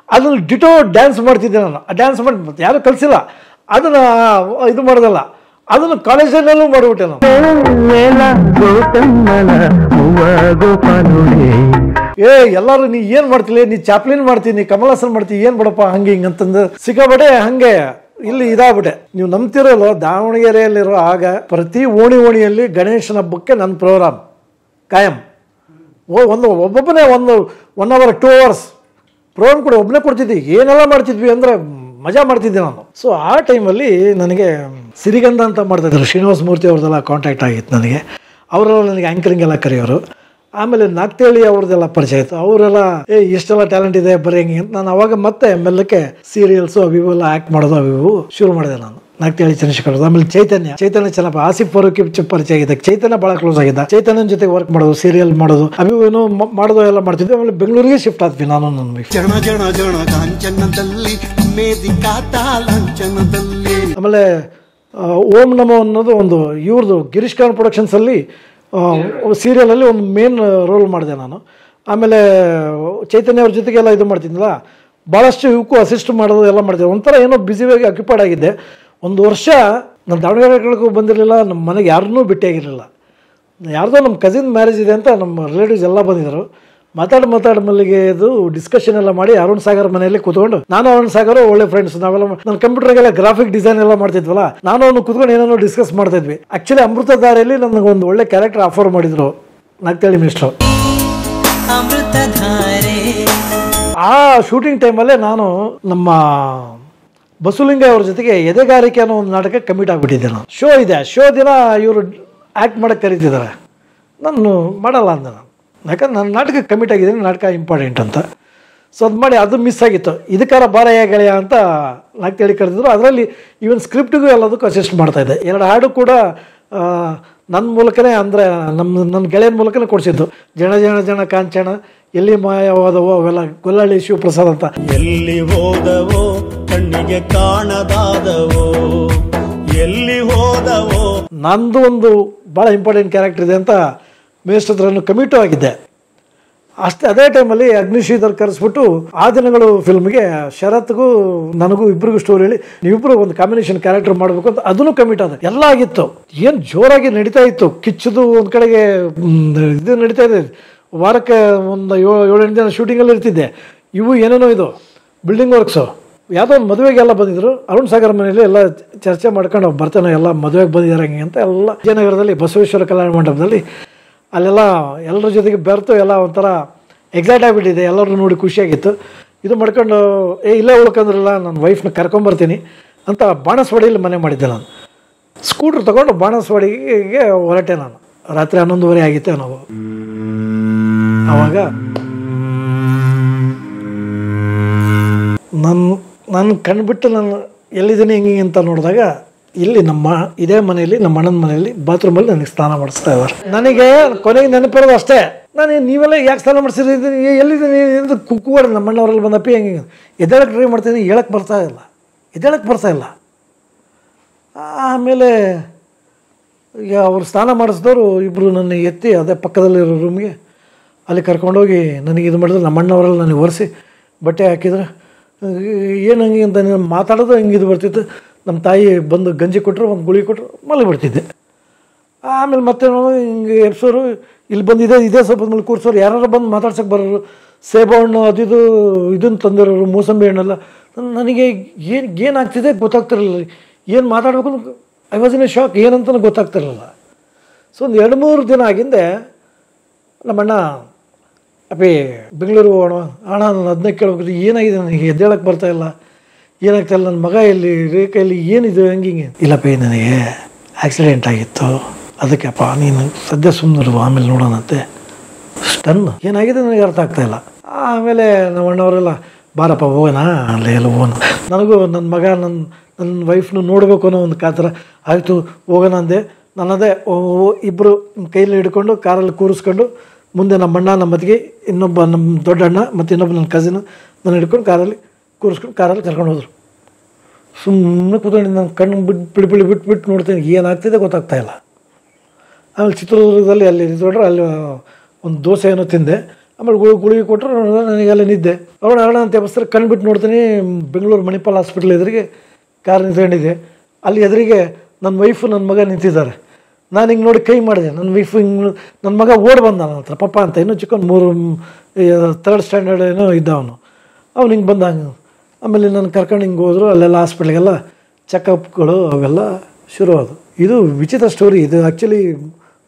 ಅದ್ರಲ್ಲಿ ಡಿಟೋ ಡ್ಯಾನ್ಸ್ ಮಾಡ್ತಿದ್ದೆ ನಾನು. ಆ ಡ್ಯಾನ್ಸ್ ಮಾಡಿ ಯಾರೂ ಕಲಿಸಿಲ್ಲ, ಅದನ್ನು ಇದು ಮಾಡೋದಲ್ಲ, ಅದನ್ನು ಕಾಲೇಜಲ್ಲೂ ಮಾಡಿಬಿಟ್ಟೆ ನಾನು. ಎಲ್ಲರೂ ನೀ ಏನು ಮಾಡ್ತಿಲ್ಲ, ನೀ ಚಾಪ್ಲಿನ್ ಮಾಡ್ತೀನಿ, ಕಮಲ್ ಹಾಸನ್ ಮಾಡ್ತೀನಿ, ಏನು ಬಿಡಪ್ಪ ಹಂಗೆ ಹಿಂಗಂತಂದು ಸಿಕ್ಕಾಬಡೆ ಹಂಗೆ ಇಲ್ಲಿ ಇದಾಗ್ಬಿಟ್ಟೆ. ನೀವು ನಂಬ್ತಿರೋಲ್ಲ, ದಾವಣಗೆರೆಯಲ್ಲಿರೋ ಆಗ ಪ್ರತಿ ಓಣಿಯಲ್ಲಿ ಗಣೇಶನ ಹಬ್ಬಕ್ಕೆ ನನ್ನ ಪ್ರೋಗ್ರಾಮ್ ಕಾಯಂ. ಒಬ್ಬೊಬ್ಬನೇ 1 hour 2 hours ಪ್ರೋಗ್ರಾಮ್ ಕೂಡ ಒಬ್ಬನೇ ಕೊಡ್ತಿದ್ವಿ. ಏನೆಲ್ಲ ಮಾಡ್ತಿದ್ವಿ ಅಂದರೆ ಮಜಾ ಮಾಡ್ತಿದ್ದೆ ನಾನು. ಸೊ ಆ ಟೈಮಲ್ಲಿ ನನಗೆ ಸಿರಿಗಂಧ ಅಂತ ಮಾಡ್ತಾಯಿದ್ರು, ಶ್ರೀನಿವಾಸ ಮೂರ್ತಿ ಅವ್ರದ್ದೆಲ್ಲ ಕಾಂಟ್ಯಾಕ್ಟ್ ಆಗಿತ್ತು ನನಗೆ. ಅವರೆಲ್ಲ ನನಗೆ ಆ್ಯಂಕರಿಂಗ್ ಎಲ್ಲ ಕರೆಯೋರು. ಆಮೇಲೆ ನಾಗ್ತೇಳಿ ಅವ್ರದ್ದೆಲ್ಲ ಪರಿಚಯ ಆಯಿತು. ಅವರೆಲ್ಲ ಇಷ್ಟೆಲ್ಲ ಟ್ಯಾಲೆಂಟ್ ಇದೆ ಬರೀ ಹಂಗೆ ಅಂತ. ನಾನು ಅವಾಗ ಮತ್ತೆ ಮೆಲ್ಲಕ್ಕೆ ಸೀರಿಯಲ್ಸು ಅವಿವು ಎಲ್ಲ ಆ್ಯಕ್ಟ್ ಮಾಡೋದು ಅವಿವು ಶುರು ಮಾಡಿದೆ ನಾನು. ನಾಗ್ತೇಳಿ ಚಂದ್ರಶೇಖರ್, ಆಮೇಲೆ ಚೈತನ್ಯ ಚೆನ್ನಾಗಿ, ಆಸಿಫ್ ಫರೂಕಿ ಪರಿಚಯ ಆಗಿದ್ದ, ಚೈತನ್ಯ ಭಾಳ ಕ್ಲೋಸ್ ಆಗಿದ್ದ. ಚೈತನ್ಯನ ಜೊತೆ ವರ್ಕ್ ಮಾಡೋದು, ಸೀರಿಯಲ್ ಮಾಡೋದು, ಅವಿವು ಏನೋ ಮಾಡೋದು ಎಲ್ಲ ಮಾಡ್ತಿದ್ವಿ. ಆಮೇಲೆ ಬೆಂಗಳೂರಿಗೆ ಶಿಫ್ಟ್ ಆದ್ವಿ ನಾನು ನನ್ನ ವೈಫ್. ವೇದಿಕಾತ ಲಾಂಛನದಲ್ಲಿ. ಆಮೇಲೆ ಓಂ ನಮೋ ಅನ್ನೋದು ಒಂದು ಇವ್ರದ್ದು ಗಿರೀಶ್ ಕಾರ್ನಾಡ್ ಪ್ರೊಡಕ್ಷನ್ಸಲ್ಲಿ ಸೀರಿಯಲಲ್ಲಿ ಒಂದು ಮೇನ್ ರೋಲ್ ಮಾಡಿದೆ ನಾನು. ಆಮೇಲೆ ಚೈತನ್ಯ ಅವ್ರ ಜೊತೆಗೆಲ್ಲ ಇದು ಮಾಡ್ತಿದ್ನಲ್ಲ, ಭಾಳಷ್ಟು ಇವಕ್ಕೂ ಅಸಿಸ್ಟ್ ಮಾಡೋದು ಎಲ್ಲ ಮಾಡ್ತಿದ್ದೆ. ಒಂಥರ ಏನೋ ಬ್ಯುಸಿಯಾಗಿ ಆಕ್ಯುಪೈಡ್ ಆಗಿದ್ದೆ. ಒಂದು ವರ್ಷ ನಾನು ದಾವಣಗೆರೆಗಳಿಗೂ ಬಂದಿರಲಿಲ್ಲ, ನಮ್ಮ ಮನೆಗೆ ಯಾರನ್ನೂ ಭೇಟಿಯಾಗಿರಲಿಲ್ಲ. ಯಾರ್ದೋ ನಮ್ಮ ಕಸಿನ್ ಮ್ಯಾರೇಜ್ ಇದೆ ಅಂತ ನಮ್ಮ ರಿಲೇಟಿವ್ಸ್ ಎಲ್ಲ ಬಂದಿದ್ದರು. ಮಾತಾಡಿ ಮಲ್ಲಿಗೆ ಇದು ಡಿಸ್ಕಷನ್ ಎಲ್ಲ ಮಾಡಿ ಅರುಣ್ ಸಾಗರ್ ಮನೆಯಲ್ಲಿ ಕೂತ್ಕೊಂಡು, ನಾನು ಅರುಣ್ ಸಾಗರ್ ಒಳ್ಳೆ ಫ್ರೆಂಡ್ಸ್, ನಾವೆಲ್ಲ ನನ್ನ ಕಂಪ್ಯೂಟರ್ಗೆಲ್ಲ ಗ್ರಾಫಿಕ್ ಡಿಸೈನ್ ಎಲ್ಲ ಮಾಡ್ತಿದ್ವಲ್ಲ, ನಾನು ಅವನು ಕೂತ್ಕೊಂಡು ಏನೇನೋ ಡಿಸ್ಕಸ್ ಮಾಡ್ತಾ ಇದ್ವಿ. ಆ್ಯಕ್ಚುಲಿ ಅಮೃತಧಾರೆಯಲ್ಲಿ ನನಗೆ ಒಂದು ಒಳ್ಳೆ ಕ್ಯಾರೆಕ್ಟರ್ ಆಫರ್ ಮಾಡಿದ್ರು ನಾಗ್ತಳಿ ಮಿಸ್ಟ್ರು. ಆ ಶೂಟಿಂಗ್ ಟೈಮಲ್ಲೇ ನಾನು ನಮ್ಮ ಬಸವಲಿಂಗ ಅವ್ರ ಜೊತೆಗೆ ಎದೆಗಾರಿಕೆ ಅನ್ನೋ ಒಂದು ನಾಟಕ ಕಮಿಟ್ ಆಗಿಬಿಟ್ಟಿದ್ದೆ. ನಾನು ಶೋ ಇದೆ, ಶೋ ದಿನ ಇವರು ಆ್ಯಕ್ಟ್ ಮಾಡೋಕ್ಕೆ ಕರೀತಿದ್ದಾರೆ, ನಾನು ಮಾಡಲ್ಲ ಅಂದೆ. ನಾನು ಯಾಕಂದ್ರೆ ನಾನು ನಾಟಕಕ್ಕೆ ಕಮಿಟ್ ಆಗಿದ್ದೀನಿ, ನಾಟಕ ಇಂಪಾರ್ಟೆಂಟ್ ಅಂತ. ಸೊ ಅದು ಮಾಡಿ ಅದು ಮಿಸ್ ಆಗಿತ್ತು. ಇದಕ್ಕಾರ ಬಾರಯ್ಯ ಗೆಳೆಯ ಅಂತ ನಾಲ್ಕು ಕರೆದಿದ್ರು. ಅದರಲ್ಲಿ ಈವನ್ ಸ್ಕ್ರಿಪ್ಟಿಗೂ ಎಲ್ಲದಕ್ಕೂ ಅಸಿಸ್ಟ್ ಮಾಡ್ತಾಯಿದ್ದೆ. 2 ಹಾಡು ಕೂಡ ನನ್ನ ಮೂಲಕನೇ, ಅಂದರೆ ನನ್ನ ಗೆಳೆಯನ ಮೂಲಕನೇ ಕೊಡಿಸಿದ್ದು. ಜನ ಜನ ಜನ ಕಾಂಚನ, ಎಲ್ಲಿ ಮಾಯವಾದವೋ ಅವೆಲ್ಲ ಗೊಲ್ಲಹಳ್ಳಿ ಶಿವಪ್ರಸಾದ್ ಅಂತ. ಎಲ್ಲಿ ಹೋದವೋ ಕಣ್ಣಿಗೆ ಕಾಣದಾದವೋ, ಎಲ್ಲಿ ಹೋದವೋ. ನಂದು ಒಂದು ಭಾಳ ಇಂಪಾರ್ಟೆಂಟ್ ಕ್ಯಾರೆಕ್ಟರ್ ಇದೆ ಅಂತ ಮೇಷ್ಟ್ರ ಹತ್ರನೂ ಕಮಿಟು ಆಗಿದ್ದೆ. ಅದೇ ಟೈಮಲ್ಲಿ ಅಗ್ನಿಶ್ರೀಧರ್ ಕರೆಸ್ಬಿಟ್ಟು ಆ ದಿನಗಳು ಫಿಲ್ಮ್ಗೆ ಶರತ್ಗೂ ನನಗೂ ಇಬ್ಬರಿಗೂ ಸ್ಟೋರಿ ಹೇಳಿ, ನೀವಿಬ್ಬರು ಒಂದು ಕಾಂಬಿನೇಷನ್ ಕ್ಯಾರೆಕ್ಟರ್ ಮಾಡಬೇಕು ಅಂತ ಅದನ್ನು ಕಮಿಟ್ ಆದ. ಎಲ್ಲ ಆಗಿತ್ತು, ಏನು ಜೋರಾಗಿ ನಡೀತಾ ಇತ್ತು. ಕಿಚ್ಚದು ಒಂದು ಕಡೆಗೆ ಇದು ನಡೀತಾ ಇದೆ. ವಾರಕ್ಕೆ ಒಂದು 7-8 ದಿನ ಶೂಟಿಂಗಲ್ಲಿ ಇರ್ತಿದ್ದೆ. ಇವು ಏನೇನೋ ಇದು ಬಿಲ್ಡಿಂಗ್ ವರ್ಕ್ಸು, ಯಾವುದೋ ಒಂದು ಮದುವೆಗೆಲ್ಲ ಬಂದಿದ್ರು. ಅರುಣ್ ಸಾಗರ್ ಮನೆಯಲ್ಲಿ ಎಲ್ಲ ಚರ್ಚೆ ಮಾಡ್ಕೊಂಡು ಬರ್ತಾನೆ, ಎಲ್ಲ ಮದುವೆಗೆ ಬಂದಿದ್ದಾರೆ ಹಂಗೆ ಅಂತ. ಎಲ್ಲ ವಿಜಯನಗರದಲ್ಲಿ ಬಸವೇಶ್ವರ ಕಲ್ಯಾಣ ಮಂಟಪದಲ್ಲಿ ಅಲ್ಲೆಲ್ಲ ಎಲ್ಲರ ಜೊತೆಗೆ ಬೆರೆತು ಎಲ್ಲ ಒಂಥರ ಎಕ್ಸೈಟ್ ಆಗಿಬಿಟ್ಟಿದೆ. ಎಲ್ಲರೂ ನೋಡಿ ಖುಷಿಯಾಗಿತ್ತು. ಇದು ಮಾಡ್ಕೊಂಡು ಇಲ್ಲೇ ಉಳ್ಕೊಂಡ್ರಲ್ಲ, ನನ್ನ ವೈಫ್ನ ಕರ್ಕೊಂಬರ್ತೀನಿ ಅಂತ ಬಾಣಸ್ವಾಡಿಯಲ್ಲಿ ಮನೆ ಮಾಡಿದ್ದೆ. ನಾನು ಸ್ಕೂಟ್ರ್ ತೊಗೊಂಡು ಬಾಣಸ್ವಾಡಿಗೆ ಹೊರಟೆ. ನಾನು ರಾತ್ರಿ 11:30 ಆಗಿತ್ತೆ. ನಾವು ಆವಾಗ ನಾನು ಕಣ್ಬಿಟ್ಟು ನಾನು ಎಲ್ಲಿದ್ದೀನಿ ಹಿಂಗೆ ಅಂತ ನೋಡಿದಾಗ, ಇಲ್ಲಿ ಇದೇ ಮನೆಯಲ್ಲಿ, ನಮ್ಮ ಅಣ್ಣನ ಮನೆಯಲ್ಲಿ ಬಾತ್ರೂಮಲ್ಲಿ ನನಗೆ ಸ್ನಾನ ಮಾಡಿಸ್ತಾ ಇದ್ದಾರೆ. ನನಗೆ ಕೊನೆಗೆ ನೆನಪಿರೋದು ಅಷ್ಟೇ, ನೀವೆಲ್ಲ ಯಾಕೆ ಸ್ನಾನ ಮಾಡಿಸಿದ್ದೀನಿ, ಎಲ್ಲಿದ್ದೀನಿ ಎಂದು ಕುಕ್ಕುವಾಡ ನಮ್ಮ ಅಣ್ಣವರಲ್ಲಿ ಬಂದಪ್ಪಿ ಹೆಂಗೆ ಎದ್ದೇಳಕ್ಕೆ ಟ್ರೈ ಮಾಡ್ತಿದ್ದೀನಿ, ಹೇಳಕ್ಕೆ ಬರ್ತಾ ಇಲ್ಲ. ಆಮೇಲೆ ಈಗ ಅವ್ರು ಸ್ನಾನ ಮಾಡಿಸಿದವರು ಇಬ್ಬರು ನನ್ನ ಎತ್ತಿ ಅದೇ ಪಕ್ಕದಲ್ಲಿರೋ ರೂಮ್ಗೆ ಅಲ್ಲಿ ಕರ್ಕೊಂಡೋಗಿ ನನಗೆ ಇದು ಮಾಡಿದ್ರು. ನಮ್ಮ ಅಣ್ಣವರೆಲ್ಲ ನನಗೆ ಒರೆಸಿ ಬಟ್ಟೆ ಹಾಕಿದ್ರು. ಏನು ಹಂಗೆ ಅಂತ ಮಾತಾಡೋದು ಹಿಂಗೆ ಇದು ಬರ್ತಿತ್ತು. ನಮ್ಮ ತಾಯಿ ಬಂದು ಗಂಜಿ ಕೊಟ್ಟರು, ಒಂದು ಗುಳಿ ಕೊಟ್ಟರು, ಮಲಗಿಬಿಡ್ತಿದ್ದೆ. ಆಮೇಲೆ ಮತ್ತೆ ಹಿಂಗೆ ಎಬ್ಸೋರು, ಇಲ್ಲಿ ಬಂದಿದೆ ಇದೇ ಸ್ವಲ್ಪ ಮೇಲೆ ಕೂರ್ಸೋರು, ಯಾರು ಬಂದು ಮಾತಾಡ್ಸೋಕೆ ಬರೋರು. ಸೇಬು ಹಣ್ಣು ಅದು ಇದನ್ನು ತಂದಿರೋರು, ಮೂಸಂಬಿ ಹಣ್ಣೆಲ್ಲ. ನನಗೆ ಏನಾಗ್ತಿದೆ ಗೊತ್ತಾಗ್ತಿರಲಿಲ್ಲ, ಏನು ಮಾತಾಡಬೇಕು. I was in a shock, ಏನಂತಲೂ ಗೊತ್ತಾಗ್ತಿರಲಿಲ್ಲ. ಸೊ ಒಂದು 2-3 ದಿನ ಆಗಿಂದೆ ನಮ್ಮಣ್ಣ, ಅಪ್ಪಿ ಬೆಂಗಳೂರು ಹೋಗೋಣ ಅಣ್ಣ, ನಾನು ಅದನ್ನೇ ಕೇಳ್ಬೇಕು, ಏನಾಗಿದೆ ನನಗೆ ಎದ್ದೇಳಕ್ಕೆ ಬರ್ತಾಯಿಲ್ಲ, ಏನಾಗ್ತಾಯಿಲ್ಲ, ನನ್ನ ಮಗ ಎಲ್ಲಿ, ರೇಖೆಯಲ್ಲಿ ಏನಿದೆ ಹಂಗಿಂಗೆ. ಇಲ್ಲಪ್ಪ ನನಗೆ ಆಕ್ಸಿಡೆಂಟ್ ಆಗಿತ್ತು, ಅದಕ್ಕೆಪ್ಪ ನೀನು ಸದ್ಯ ಸುಮ್ಮನಿರು, ಆಮೇಲೆ ನೋಡೋಣಂತೆ. ಸ್ಟನ್, ಏನಾಗಿದೆ ನನಗೆ ಅರ್ಥ ಆಗ್ತಾಯಿಲ್ಲ. ಆಮೇಲೆ ನಮ್ಮ ಅಣ್ಣವರೆಲ್ಲ ಬಾರಪ್ಪ ಹೋಗೋಣ, ಅಲ್ಲೇ ಎಲ್ಲ ಹೋಗೋಣ. ನನಗೂ ನನ್ನ ಮಗ ನನ್ನ ವೈಫ್ನು ನೋಡಬೇಕು ಅನ್ನೋ ಒಂದು ಕಾತರ. ಆಯಿತು ಹೋಗೋಣ ಅಂದೆ. ನನ್ನದೇ ಇಬ್ಬರು ಕೈಯಲ್ಲಿ ಹಿಡ್ಕೊಂಡು ಕಾರಲ್ಲಿ ಕೂರಿಸ್ಕೊಂಡು, ಮುಂದೆ ನಮ್ಮ ಅಣ್ಣ, ನಮ್ಮ ಅತ್ತಿಗೆ, ಇನ್ನೊಬ್ಬ ನಮ್ಮ ದೊಡ್ಡ ಅಣ್ಣ ಮತ್ತು ಇನ್ನೊಬ್ಬ ನನ್ನ ಕಸಿನ್ ನಾನು ಹಿಡ್ಕೊಂಡು ಕಾರಲ್ಲಿ ಕೂರಿಸ್ಕೊಂಡು ಕಾರಲ್ಲಿ ಕರ್ಕೊಂಡು ಹೋದರು. ಸುಮ್ಮನೆ ಕೂತ್ಕೊಂಡು ನಾನು ಕಣ್ಣು ಬಿಟ್ಟು ನೋಡ್ತೀನಿ, ಏನಾಗ್ತಿದೆ ಗೊತ್ತಾಗ್ತಾಯಿಲ್ಲ. ಆಮೇಲೆ ಚಿತ್ರದುರ್ಗದಲ್ಲಿ ಅಲ್ಲಿ ತೊಗೊಂಡ್ರೆ ಅಲ್ಲಿ ಒಂದು ದೋಸೆ ಏನೋ ತಿಂದೆ. ಆಮೇಲೆ ಗುಳಿಗೆ ಕೊಟ್ಟರು, ನನಗೆಲ್ಲ ನಿದ್ದೆ. ಅರಣ ಅಂತ ಎಬ್ಬಿಸ್ತಾರೆ, ಕಣ್ಣು ಬಿಟ್ಟು ನೋಡ್ತೀನಿ, ಬೆಂಗಳೂರು ಮಣಿಪಾಲ್ ಹಾಸ್ಪಿಟ್ಲ್ ಎದುರಿಗೆ ಕಾರ್ ನಿಂತ್ಕೊಂಡಿದ್ದೆ. ಅಲ್ಲಿ ಎದುರಿಗೆ ನನ್ನ ವೈಫು ನನ್ನ ಮಗ ನಿಂತಿದ್ದಾರೆ. ನಾನು ಹಿಂಗೆ ನೋಡಿ ಕೈ ಮಾಡಿದೆ. ನನ್ನ ವೈಫು ಹಿಂಗೆ, ನನ್ನ ಮಗ ಓಡಿ ಬಂದ ನನ್ನ ಹತ್ರ, ಪಪ್ಪ ಅಂತ. ಇನ್ನೂ ಚಿಕ್ಕವನು 3rd ಸ್ಟ್ಯಾಂಡರ್ಡ್ ಏನೋ ಇದ್ದ ಅವನು ಹಿಂಗೆ ಬಂದ. ಆಮೇಲೆ ನಾನು ಕರ್ಕೊಂಡು ಹಿಂಗೆ ಹೋದರು. ಅಲ್ಲೆಲ್ಲ ಹಾಸ್ಪಿಟ್ಲಿಗೆಲ್ಲ ಚೆಕಪ್ಗಳು ಅವೆಲ್ಲ ಶುರು ಆದವು. ಇದು ವಿಚಿತ್ರ ಸ್ಟೋರಿ. ಇದು ಆ್ಯಕ್ಚುಲಿ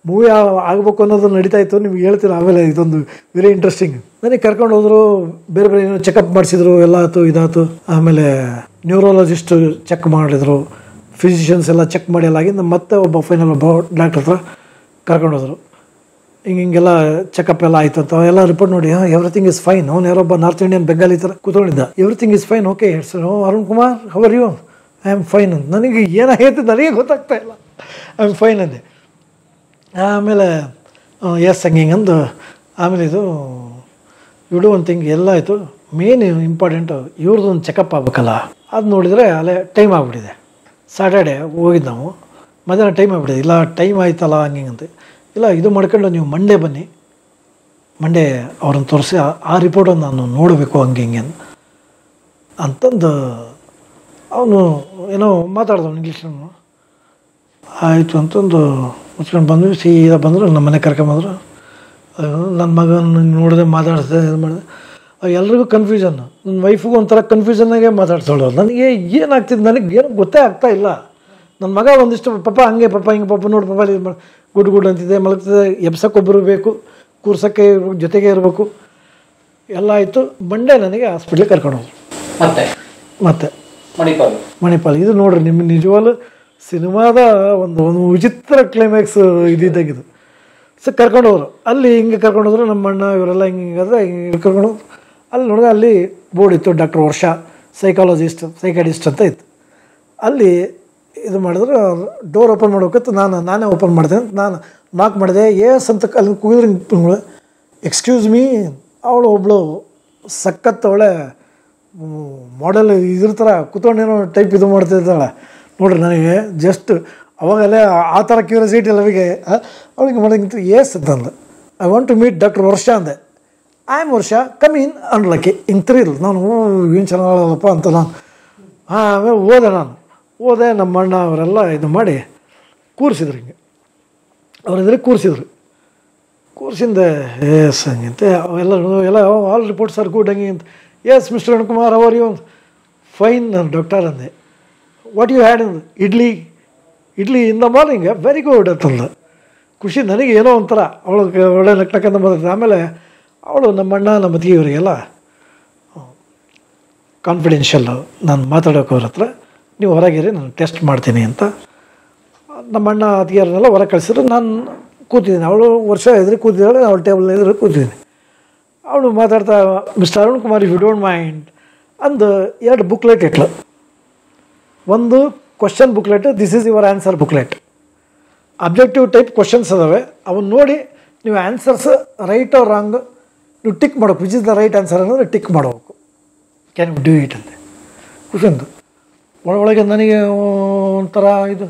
ಮೂವಿ ಆಗಬೇಕು ಅನ್ನೋದು ನಡೀತಾ ಇತ್ತು, ನಿಮ್ಗೆ ಹೇಳ್ತೀನಿ ಆಮೇಲೆ. ಇದೊಂದು ವೆರಿ ಇಂಟ್ರೆಸ್ಟಿಂಗ್. ನನಗೆ ಕರ್ಕೊಂಡು ಹೋದರು, ಬೇರೆ ಏನೋ ಚೆಕಪ್ ಮಾಡಿಸಿದ್ರು, ಎಲ್ಲ ಆಯ್ತು ಇದಾಯ್ತು. ಆಮೇಲೆ ನ್ಯೂರೋಲಜಿಸ್ಟು ಚೆಕ್ ಮಾಡಿದ್ರು, ಫಿಸಿಷಿಯನ್ಸ್ ಎಲ್ಲ ಚೆಕ್ ಮಾಡಿ ಎಲ್ಲ ಆಗಿ ಮತ್ತೆ ಒಬ್ಬ ಡಾಕ್ಟ್ರ್ ಹತ್ರ ಕರ್ಕೊಂಡು ಹೋದರು. ಹಿಂಗೆಲ್ಲ ಚೆಕಪ್ ಎಲ್ಲ ಆಯಿತು ಅಂತ ಎಲ್ಲ ರಿಪೋರ್ಟ್ ನೋಡಿ, ಎವ್ರಿಥಿಂಗ್ ಇಸ್ ಫೈನ್. ಅವ್ನು ಯಾರೊಬ್ಬ ನಾರ್ತ್ ಇಂಡಿಯನ್ ಬೆಂಗಾಲಿ ಥರ ಕೂತ್ಕೊಂಡಿದ್ದ. Everything is fine, okay sir. Arun Kumar, how are you? I am fine ಅಂತ. ನನಗೆ ಏನಾಗೈತೆ ನನಗೆ ಗೊತ್ತಾಗ್ತಾ ಇಲ್ಲ. ಐ ಆಮ್ ಫೈನ್ ಅಂದೆ. ಆಮೇಲೆ ಎಸ್ ಹಂಗೆ ಅಂದು ಆಮೇಲೆ ಇದು ಒಂದು ಥಿಂಗ್ ಎಲ್ಲ ಆಯಿತು. ಮೇನ್ ಇಂಪಾರ್ಟೆಂಟು ಇವ್ರದ್ದೊಂದು ಚೆಕಪ್ ಆಗ್ಬೇಕಲ್ಲ. ಅದು ನೋಡಿದರೆ ಅಲ್ಲೇ ಟೈಮ್ ಆಗಿಬಿಟ್ಟಿದೆ. ಸ್ಯಾಟರ್ಡೆ ಹೋಗಿದ್ದು ನಾವು, ಮಧ್ಯಾಹ್ನ ಟೈಮ್ ಆಗಿಬಿಟ್ಟಿದೆ. ಇಲ್ಲ ಟೈಮ್ ಆಯ್ತಲ್ಲ ಹಂಗೆ ಇಲ್ಲ ಇದು ಮಾಡ್ಕೊಂಡು ನೀವು ಮಂಡೇ ಬನ್ನಿ, ಮಂಡೇ ಅವ್ರನ್ನ ತೋರಿಸಿ ಆ ರಿಪೋರ್ಟನ್ನು ನಾನು ನೋಡಬೇಕು ಹಂಗೆ ಹಿಂಗೆ ಅಂತಂದು ಅವನು ಏನೋ ಮಾತಾಡ್ದವನು ಇಂಗ್ಲೀಷ್ನವನು. ಆಯಿತು ಅಂತಂದು ಮುಚ್ಕೊಂಡು ಬಂದ್ವಿ. ಸೀದಾ ಬಂದರು, ನಮ್ಮ ಮನೆ ಕರ್ಕೊಂಬಂದರು. ನನ್ನ ಮಗನ ನೋಡಿದೆ, ಮಾತಾಡಿದೆ, ಇದು ಮಾಡಿದೆ. ಎಲ್ರಿಗೂ ಕನ್ಫ್ಯೂಷನ್. ನನ್ನ ವೈಫಿಗೂ ಒಂಥರ ಕನ್ಫ್ಯೂಷನ್ನಾಗೆ ಮಾತಾಡ್ಸೋಳು. ನನಗೆ ಏನಾಗ್ತಿದ್ದು ನನಗೆ ಏನೂ ಗೊತ್ತೇ ಆಗ್ತಾ ಇಲ್ಲ. ನನ್ನ ಮಗ ಒಂದಿಷ್ಟು ಪಾಪ ಹಂಗೆ ಪಾಪ ಹಿಂಗೆ ಪಾಪ ನೋಡಿ ಪಾಪ ಇದು ಮಾಡಿ ಗುಡ್ ಅಂತಿದೆ, ಮಲಗ್ತಿದೆ. ಎಬ್ಸಕ್ಕೊಬ್ಬರು ಬೇಕು, ಕೂರ್ಸೋಕ್ಕೆ ಜೊತೆಗೆ ಇರಬೇಕು, ಎಲ್ಲ ಆಯಿತು. ಮಂಡೇ ನನಗೆ ಹಾಸ್ಪಿಟ್ಲಿಗೆ ಕರ್ಕೊಂಡು ಹೋದ್ರು. ಮತ್ತೆ ಮಣಿಪಾಲ್ ಇದು ನೋಡ್ರಿ, ನಿಮ್ಮ ನಿಜವಾಗ್ಲೂ ಸಿನಿಮಾದ ಒಂದು ವಿಚಿತ್ರ ಕ್ಲೈಮ್ಯಾಕ್ಸ್ ಇದ್ದಿದ್ದಾಗಿದ್ದು. ಕರ್ಕೊಂಡು ಹೋದ್ರು. ಅಲ್ಲಿ ಹಿಂಗೆ ಕರ್ಕೊಂಡು ಹೋದ್ರು, ನಮ್ಮ ಅಣ್ಣ ಇವರೆಲ್ಲ ಹಿಂಗಾದ್ರೆ ಹಿಂಗೆ ಕರ್ಕೊಂಡು ಹೋದ್ರು. ಅಲ್ಲಿ ನೋಡಿದ್ರೆ ಅಲ್ಲಿ ಬೋರ್ಡ್ ಇತ್ತು, ಡಾಕ್ಟರ್ ವರ್ಷ ಸೈಕಾಟಿಸ್ಟ್ ಅಂತ ಇತ್ತು. ಅಲ್ಲಿ ಇದು ಮಾಡಿದ್ರೆ ಡೋರ್ ಓಪನ್ ಮಾಡ್ಬೇಕಿತ್ತು. ನಾನೇ ಓಪನ್ ಮಾಡಿದೆ. ನಾನು ನಾಕ್ ಮಾಡಿದೆ. ಅಂತ ಅಲ್ಲಿ ಕೂಗಿದ್ರೆ ಎಕ್ಸ್ಕ್ಯೂಸ್ ಮೀ, ಅವಳು ಒಬ್ಬಳು ಸಖತ್ ಅವಳೆ ಮಾಡೆಲ್ ಇದ್ರ ಥರ ಕೂತ್ಕೊಂಡೇನೋ ಟೈಪ್ ಇದು ಮಾಡ್ತಿದ್ದಾಳೆ ನೋಡ್ರಿ. ನನಗೆ ಜಸ್ಟ್ ಅವಾಗಲೇ ಆ ಥರ ಕ್ಯೂರಿಯಾಸಿಟಿ ಅಲ್ಲಿಗೆ ಅವಳಿಗೆ ಮಾಡೋಂಗಿಂತ ಅಂತಂದು I want to meet doctor Varsha ಅಂದೆ. I am Varsha, come in ಅನ್ಲಕ್ಕೆ ಹಿಂಗೆ ತಿರಿಲ್ಲ. ನಾನು ಏನು ಚೆನ್ನಾಗಲ್ಲಪ್ಪ ಅಂತ ನಾನು ಆಮೇಲೆ ಓದೆ. ನಮ್ಮ ಅಣ್ಣ ಅವರೆಲ್ಲ ಇದು ಮಾಡಿ ಕೂರಿಸಿದ್ರು. ಹಿಂಗೆ ಅವರೆದ್ರೆ ಕೂರಿಸಿಂದೆ ಎಸ್ ಹಂಗಂತೆ ಎಲ್ಲ ಆಲ್ ರಿಪೋರ್ಟ್ಸ್ ಆರ್ ಗುಡ್ ಹಂಗೆ ಅಂತ. Yes mister Arunkumar are you fine doctor ಅಂದೆ. What you had idli in the morning, very good ಅಂತಂದ. ಖುಷಿ ನನಗೆ ಏನೋ ಒಂಥರ. ಅವಳು ಒಳ್ಳೆ ನಕ್ಕಂತ ಬಂದ. ಆಮೇಲೆ ಅವಳು ನಮ್ಮ ಅಣ್ಣ ನಮ್ಮ ಅತ್ತಿಗೆ ಇವರಿಗೆಲ್ಲ ಕಾನ್ಫಿಡೆನ್ಷಿಯಲ್ಲು ನಾನು ಮಾತಾಡೋಕೆ ಅವ್ರ ಹತ್ರ, ನೀವು ಹೊರಗಿರಿ ನಾನು ಟೆಸ್ಟ್ ಮಾಡ್ತೀನಿ ಅಂತ ನಮ್ಮ ಅಣ್ಣ ಅತ್ತಿಗೆಯವ್ರನ್ನೆಲ್ಲ ಹೊರಗೆ ಕಳಿಸಿದ್ರು. ನಾನು ಕೂತಿದ್ದೀನಿ. ಅವಳು ವರ್ಷ ಎದುರು ಕೂತಿದ್ದಾಳೆ, ಅವಳು ಟೇಬಲ್ ಎದುರು ಕೂತಿದ್ದೀನಿ. ಅವಳು ಮಾತಾಡ್ತಾ mister Arun Kumar if you don't mind ಅಂದು 2 ಬುಕ್ಲೆಟ್ ಇಟ್ಲು. ಒಂದು question booklet, this is your answer booklet. Objective type questions ಅದಾವೆ, ಅವನ್ನ ನೋಡಿ ನೀವು ಆನ್ಸರ್ಸ್ ರೈಟ್ ಆರ್ ರಾಂಗ್ ನೀವು ಟಿಕ್ ಮಾಡಬೇಕು. Which is the right answer ಅನ್ನೋದು ಟಿಕ್ ಮಾಡಬೇಕು. ಕ್ಯಾನ್ ಯು ಡೂ ಇಟ್ ಅಂತೆ ಕ್ವಶನ್ದು. ಒಳಗೆ ನನಗೆ ಒಂಥರ ಇದು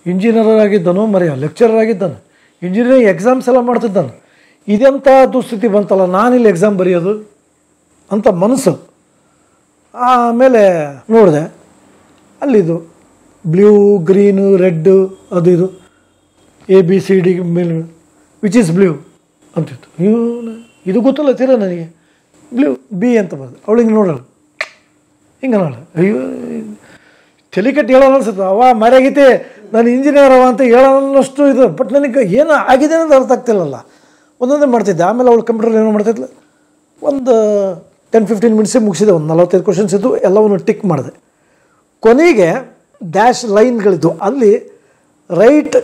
ಇಂಜಿನಿಯರ್ ಆಗಿದ್ದನು ಮರೆಯ ಲೆಕ್ಚರರ್ ಆಗಿದ್ದಾನೆ, ಇಂಜಿನಿಯರಿಂಗ್ ಎಕ್ಸಾಮ್ಸ್ ಎಲ್ಲ ಮಾಡ್ತಿದ್ದಾನೆ. ಇದೆಂಥ ದುಸ್ಥಿತಿ ಬಂತಲ್ಲ, ನಾನಿಲ್ಲಿ ಎಕ್ಸಾಮ್ ಬರೆಯೋದು ಅಂತ ಮನಸ್ಸು. ಆಮೇಲೆ ನೋಡಿದೆ ಅಲ್ಲಿದು ಬ್ಲೂ ಗ್ರೀನು ರೆಡ್ಡು ಅದು ಇದು ABCD ಮೇಲೆ ವಿಚ್ ಈಸ್ ಬ್ಲೂ ಅಂತಿತ್ತು. ಇದು ಗೊತ್ತಲ್ಲ ತೀರ ನನಗೆ. ಬ್ಲೂ B ಅಂತ ಬಂದು ಅವಳು ಹಿಂಗೆ ನೋಡೋಳು, ಹಿಂಗೆ ನೋಡ. ಅಯ್ಯೋ ತಲೆ ಕೆಟ್ಟು ಹೇಳೋಣ ಅನ್ಸುತ್ತೆ. ಅವ ಮರೆಯಾಗೈತೆ ನಾನು ಇಂಜಿನಿಯರ್ ಅವ ಅಂತ ಹೇಳೋನ್ನಷ್ಟು ಇದು. ಬಟ್ ನನಗೆ ಏನು ಆಗಿದೆ ಅನ್ನೋದು ಅರ್ಥ ಆಗ್ತಿಲ್ಲಲ್ಲ. ಒಂದೊಂದೇ ಮಾಡ್ತಿದ್ದೆ. ಆಮೇಲೆ ಅವಳು ಕಂಪ್ಯೂಟರ್ ಏನೋ ಮಾಡ್ತಿದ್ಲು. ಒಂದು 10-15 ಮಿನಿಟ್ಸಿಗೆ ಮುಗಿಸಿದೆ. ಒಂದು 45 ಕ್ವಶನ್ಸ್ ಇದ್ದು, ಎಲ್ಲವನ್ನು ಟಿಕ್ ಮಾಡಿದೆ. ಕೊನೆಗೆ ಡ್ಯಾಶ್ ಲೈನ್ಗಳಿದ್ದು, ಅಲ್ಲಿ right